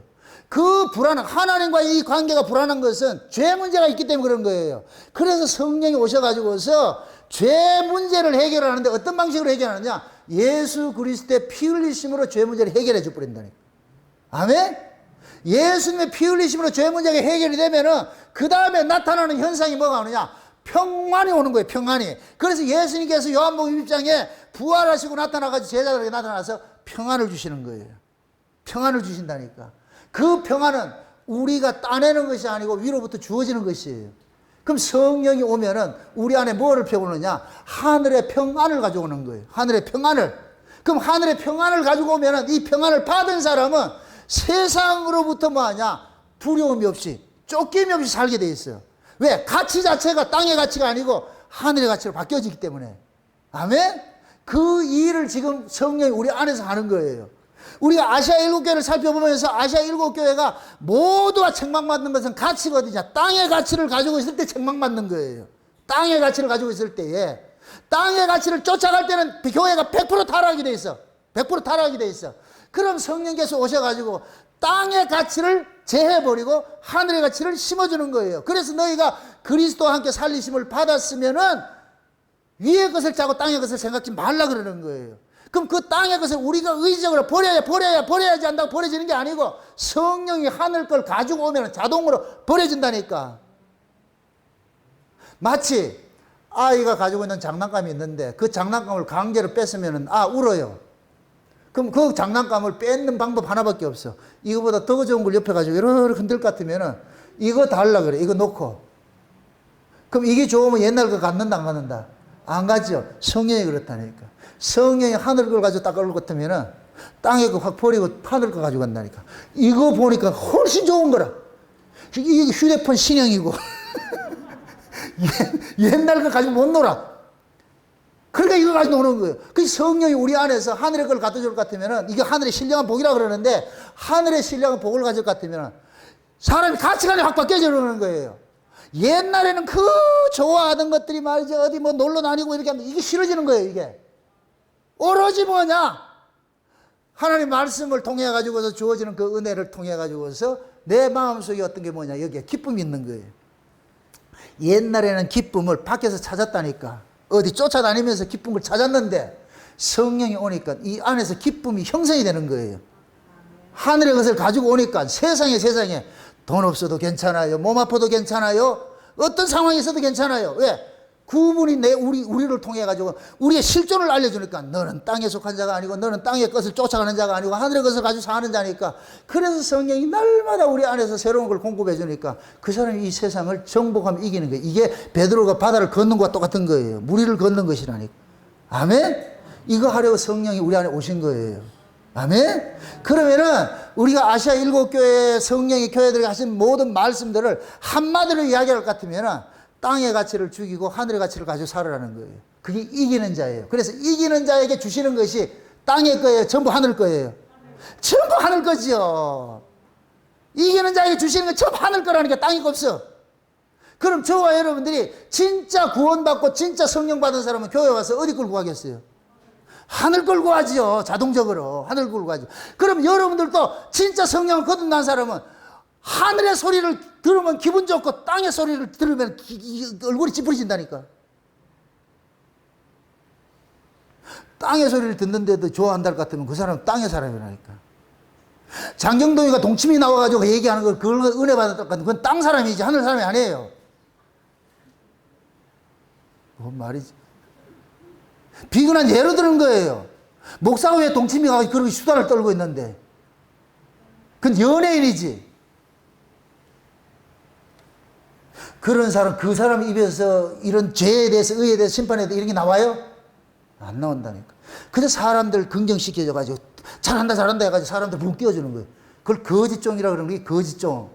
그 불안한, 하나님과의 이 관계가 불안한 것은 죄 문제가 있기 때문에 그런 거예요. 그래서 성령이 오셔가지고서 죄 문제를 해결하는데 어떤 방식으로 해결하느냐? 예수 그리스도의 피 흘리심으로 죄 문제를 해결해 줘 버린다니까. 아멘? 예수님의 피 흘리심으로 죄 문제가 해결이 되면은 그 다음에 나타나는 현상이 뭐가 오느냐? 평안이 오는 거예요. 평안이. 그래서 예수님께서 요한복음 1장에 부활하시고 나타나가지고 제자들에게 나타나서 평안을 주시는 거예요. 평안을 주신다니까. 그 평안은 우리가 따내는 것이 아니고 위로부터 주어지는 것이에요. 그럼 성령이 오면은 우리 안에 뭐를 펴오느냐? 하늘의 평안을 가져오는 거예요. 하늘의 평안을. 그럼 하늘의 평안을 가지고 오면은 이 평안을 받은 사람은 세상으로부터 뭐하냐? 두려움이 없이 쫓김이 없이 살게 돼 있어요. 왜? 가치 자체가 땅의 가치가 아니고 하늘의 가치로 바뀌어지기 때문에. 아멘? 그 일을 지금 성령이 우리 안에서 하는 거예요. 우리가 아시아 7교회를 살펴보면서 아시아 7교회가 모두가 책망받는 것은 가치가 어디냐? 땅의 가치를 가지고 있을 때 책망받는 거예요. 땅의 가치를 가지고 있을 때에. 땅의 가치를 쫓아갈 때는 교회가 100% 타락이 돼 있어. 100% 타락이 돼 있어. 그럼 성령께서 오셔가지고 땅의 가치를 제해버리고 하늘의 가치를 심어주는 거예요. 그래서 너희가 그리스도와 함께 살리심을 받았으면은 위의 것을 짜고 땅의 것을 생각지 말라 그러는 거예요. 그럼 그 땅의 것을 우리가 의지적으로 버려야지 한다고 버려지는 게 아니고 성령이 하늘 걸 가지고 오면 자동으로 버려진다니까. 마치 아이가 가지고 있는 장난감이 있는데 그 장난감을 강제로 뺏으면 울어요. 그럼 그 장난감을 뺏는 방법 하나밖에 없어. 이거보다 더 좋은 걸 옆에 가지고 이렇게 흔들 것 같으면은 이거 달라 그래. 이거 놓고. 그럼 이게 좋으면 옛날 거 갖는다 안 갖는다? 안 가죠. 성령이 그렇다니까. 성령이 하늘 걸 가지고 딱 올것 같으면은 땅에 거 확 버리고 하늘 거 가지고 간다니까. 이거 보니까 훨씬 좋은 거라. 이게 휴대폰 신형이고 옛날 거 가지고 못 놀아. 그러니까 이거 가지고 노는 거예요. 그 성령이 우리 안에서 하늘의 걸 갖다 줄 것 같으면은, 이게 하늘의 신령한 복이라 그러는데, 하늘의 신령한 복을 가질 것 같으면은, 사람이 가치관이 확 바뀌어지는 거예요. 옛날에는 그 좋아하던 것들이 말이죠. 어디 뭐 놀러 다니고 이렇게 하면 이게 싫어지는 거예요, 이게. 오로지 뭐냐? 하나님 말씀을 통해 가지고서 주어지는 그 은혜를 통해 가지고서 내 마음속에 어떤 게 뭐냐, 여기에 기쁨이 있는 거예요. 옛날에는 기쁨을 밖에서 찾았다니까. 어디 쫓아다니면서 기쁨을 찾았는데 성령이 오니까 이 안에서 기쁨이 형성이 되는 거예요. 하늘의 것을 가지고 오니까 세상에 돈 없어도 괜찮아요. 몸 아파도 괜찮아요. 어떤 상황이 있어도 괜찮아요. 왜? 그분이 우리를 통해 가지고 우리의 실존을 알려주니까 너는 땅에 속한 자가 아니고 너는 땅의 것을 쫓아가는 자가 아니고 하늘의 것을 가지고 사는 자니까. 그래서 성령이 날마다 우리 안에서 새로운 걸 공급해 주니까 그 사람이 이 세상을 정복하면 이기는 거예요. 이게 베드로가 바다를 걷는 것과 똑같은 거예요. 무리를 걷는 것이라니까. 아멘? 이거 하려고 성령이 우리 안에 오신 거예요. 아멘? 그러면은 우리가 아시아 7교회 성령이 교회들에게 하신 모든 말씀들을 한마디로 이야기할 것 같으면은 땅의 가치를 죽이고 하늘의 가치를 가지고 살으라는 거예요. 그게 이기는 자예요. 그래서 이기는 자에게 주시는 것이 땅의 거예요? 전부 하늘 거예요? 전부 하늘 거죠. 이기는 자에게 주시는 건 전부 하늘 거라니까 땅이 없어. 그럼 저와 여러분들이 진짜 구원받고 진짜 성령 받은 사람은 교회 와서 어디 걸 구하겠어요? 하늘 걸 구하지요. 자동적으로 하늘 걸 구하죠. 그럼 여러분들도 진짜 성령을 거듭난 사람은 하늘의 소리를 들으면 기분 좋고 땅의 소리를 들으면 얼굴이 찌푸려진다니까. 땅의 소리를 듣는데도 좋아한다 같으면 그 사람은 땅의 사람이라니까. 장경동이가 동치미 나와가지고 얘기하는 걸 그걸 은혜 받았다 같으면 그건 땅 사람이지 하늘 사람이 아니에요. 뭔 말이지? 비근한 예로 들은 거예요. 목사가 왜 동치미가 그렇게 수다를 떨고 있는데 그건 연예인이지. 그런 사람, 그 사람 입에서 이런 죄에 대해서, 의에 대해서, 심판에 대해서 이런 게 나와요? 안 나온다니까. 그래서 사람들 긍정시켜줘가지고, 잘한다 해가지고 사람들 붕 띄워주는 거예요. 그걸 거짓종이라 그러는 게 거짓종.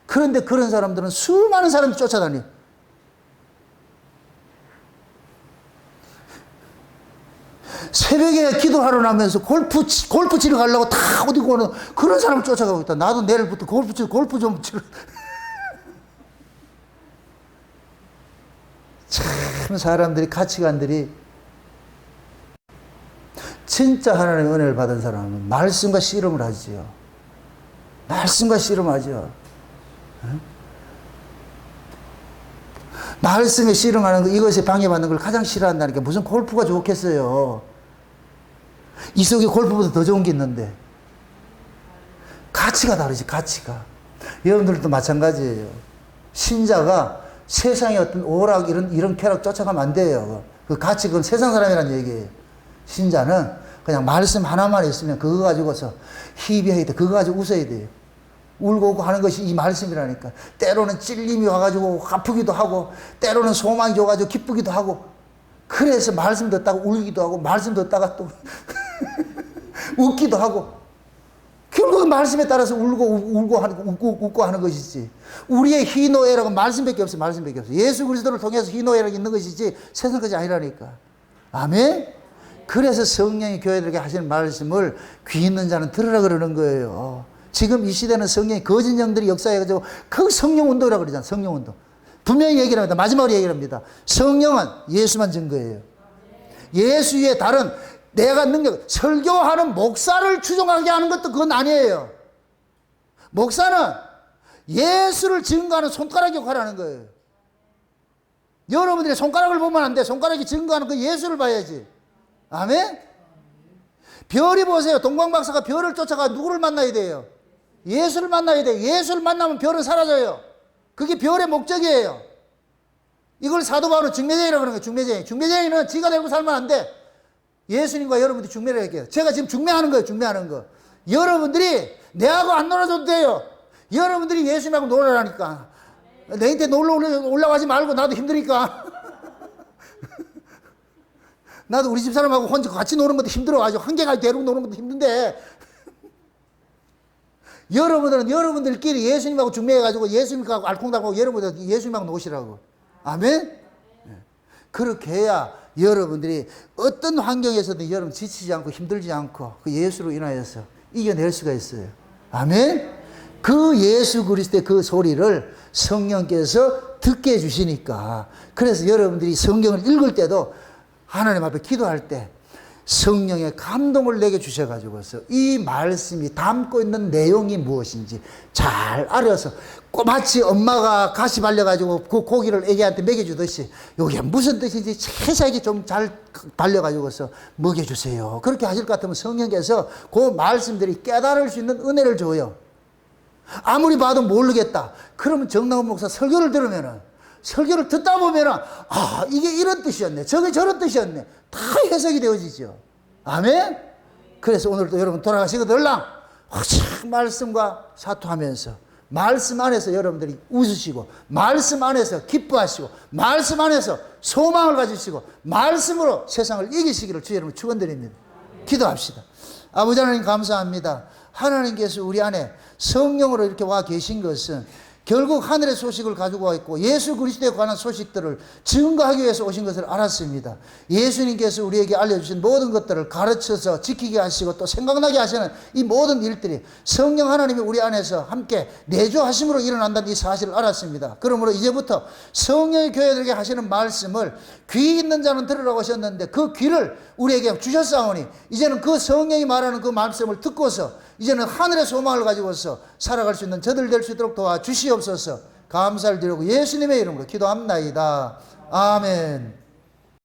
그런데 그런 사람들은 수많은 사람들이 쫓아다녀. 새벽에 기도하러 나면서 골프 치러 가려고 다 어디 고는 그런 사람을 쫓아가고 있다. 나도 내일부터 골프 좀 치러. 참 사람들이 가치관들이 진짜 하나님의 은혜를 받은 사람은 말씀과 씨름을 하지요. 말씀과 씨름하죠. 말씀에 씨름하는 거, 이것에 방해받는 걸 가장 싫어한다니까. 무슨 골프가 좋겠어요. 이 속에 골프보다 더 좋은 게 있는데. 가치가 다르지, 가치가. 여러분들도 마찬가지예요. 신자가 세상의 어떤 오락, 이런 쾌락 쫓아가면 안 돼요. 그 가치, 그건 세상 사람이란 얘기예요. 신자는 그냥 말씀 하나만 있으면 그거 가지고서 희비해야 돼. 그거 가지고 웃어야 돼요. 울고 웃고 하는 것이 이 말씀이라니까. 때로는 찔림이 와가지고 아프기도 하고, 때로는 소망이 줘가지고 기쁘기도 하고, 그래서 말씀 듣다가 울기도 하고, 말씀 듣다가 또 웃기도 하고, 결국은 말씀에 따라서 웃고 하는 것이지. 우리의 희노애락은 말씀밖에 없어요. 말씀밖에 없어요. 예수 그리스도를 통해서 희노애락이 있는 것이지 세상 것이 아니라니까. 아멘? 그래서 성령이 교회들에게 하시는 말씀을 귀 있는 자는 들으라 그러는 거예요. 지금 이 시대는 성령이 거짓 영들이 역사해가지고 그 성령 운동이라고 그러잖아요. 성령 운동. 분명히 얘기를 합니다. 마지막으로 얘기를 합니다. 성령은 예수만 증거예요. 예수 위에 다른 내가 능력, 설교하는 목사를 추종하게 하는 것도 그건 아니에요. 목사는 예수를 증거하는 손가락 역할을 하는 거예요. 여러분들이 손가락을 보면 안 돼. 손가락이 증거하는 그 예수를 봐야지. 아멘? 별이 보세요. 동방박사가 별을 쫓아가 누구를 만나야 돼요? 예수를 만나야 돼요. 예수를 만나면 별은 사라져요. 그게 별의 목적이에요. 이걸 사도 바울은 중매쟁이라고 그러는 거예요. 중매쟁이. 중매쟁이는 지가 되고 살면 안 돼. 예수님과 여러분들이 중매를 할게요. 제가 지금 중매하는 거예요. 중매하는 거. 여러분들이 내하고 안 놀아줘도 돼요. 여러분들이 예수님하고 놀아라니까. 내한테 놀러 올라가지 말고 나도 힘드니까. 나도 우리 집 사람하고 혼자 같이 노는 것도 힘들어가지고 한계까지 데리고 노는 것도 힘든데 여러분들은 여러분들끼리 예수님하고 중매해가지고 예수님하고 알콩달콩 여러분들 예수님하고 노시라고. 아멘? 그렇게 해야 여러분들이 어떤 환경에서든 여러분 지치지 않고 힘들지 않고 그 예수로 인하여서 이겨낼 수가 있어요. 아멘? 그 예수 그리스도의 그 소리를 성령께서 듣게 해주시니까. 그래서 여러분들이 성경을 읽을 때도 하나님 앞에 기도할 때 성령의 감동을 내게 주셔가지고서 이 말씀이 담고 있는 내용이 무엇인지 잘 알아서 꼬마치 엄마가 가시 발려가지고 그 고기를 애기한테 먹여주듯이 이게 무슨 뜻인지 세세하게 좀 잘 발려가지고서 먹여주세요. 그렇게 하실 것 같으면 성령께서 그 말씀들이 깨달을 수 있는 은혜를 줘요. 아무리 봐도 모르겠다. 그러면 정나훈 목사 설교를 들으면은, 설교를 듣다 보면은, 아, 이게 이런 뜻이었네. 저게 저런 뜻이었네. 다 해석이 되어지죠. 아멘? 그래서 오늘도 여러분 돌아가시거들랑 확 말씀과 사투하면서 말씀 안에서 여러분들이 웃으시고, 말씀 안에서 기뻐하시고, 말씀 안에서 소망을 가지시고, 말씀으로 세상을 이기시기를 주 여러분 축원드립니다. 기도합시다. 아버지 하나님 감사합니다. 하나님께서 우리 안에 성령으로 이렇게 와 계신 것은 결국 하늘의 소식을 가지고 와 있고 예수 그리스도에 관한 소식들을 증거하기 위해서 오신 것을 알았습니다. 예수님께서 우리에게 알려주신 모든 것들을 가르쳐서 지키게 하시고 또 생각나게 하시는 이 모든 일들이 성령 하나님이 우리 안에서 함께 내주하심으로 일어난다는 이 사실을 알았습니다. 그러므로 이제부터 성령의 교회들에게 하시는 말씀을 귀 있는 자는 들으라고 하셨는데 그 귀를 우리에게 주셨사오니 이제는 그 성령이 말하는 그 말씀을 듣고서 이제는 하늘의 소망을 가지고서 살아갈 수 있는 저들 될 수 있도록 도와주시옵소서. 감사를 드리고 예수님의 이름으로 기도합나이다. 아멘.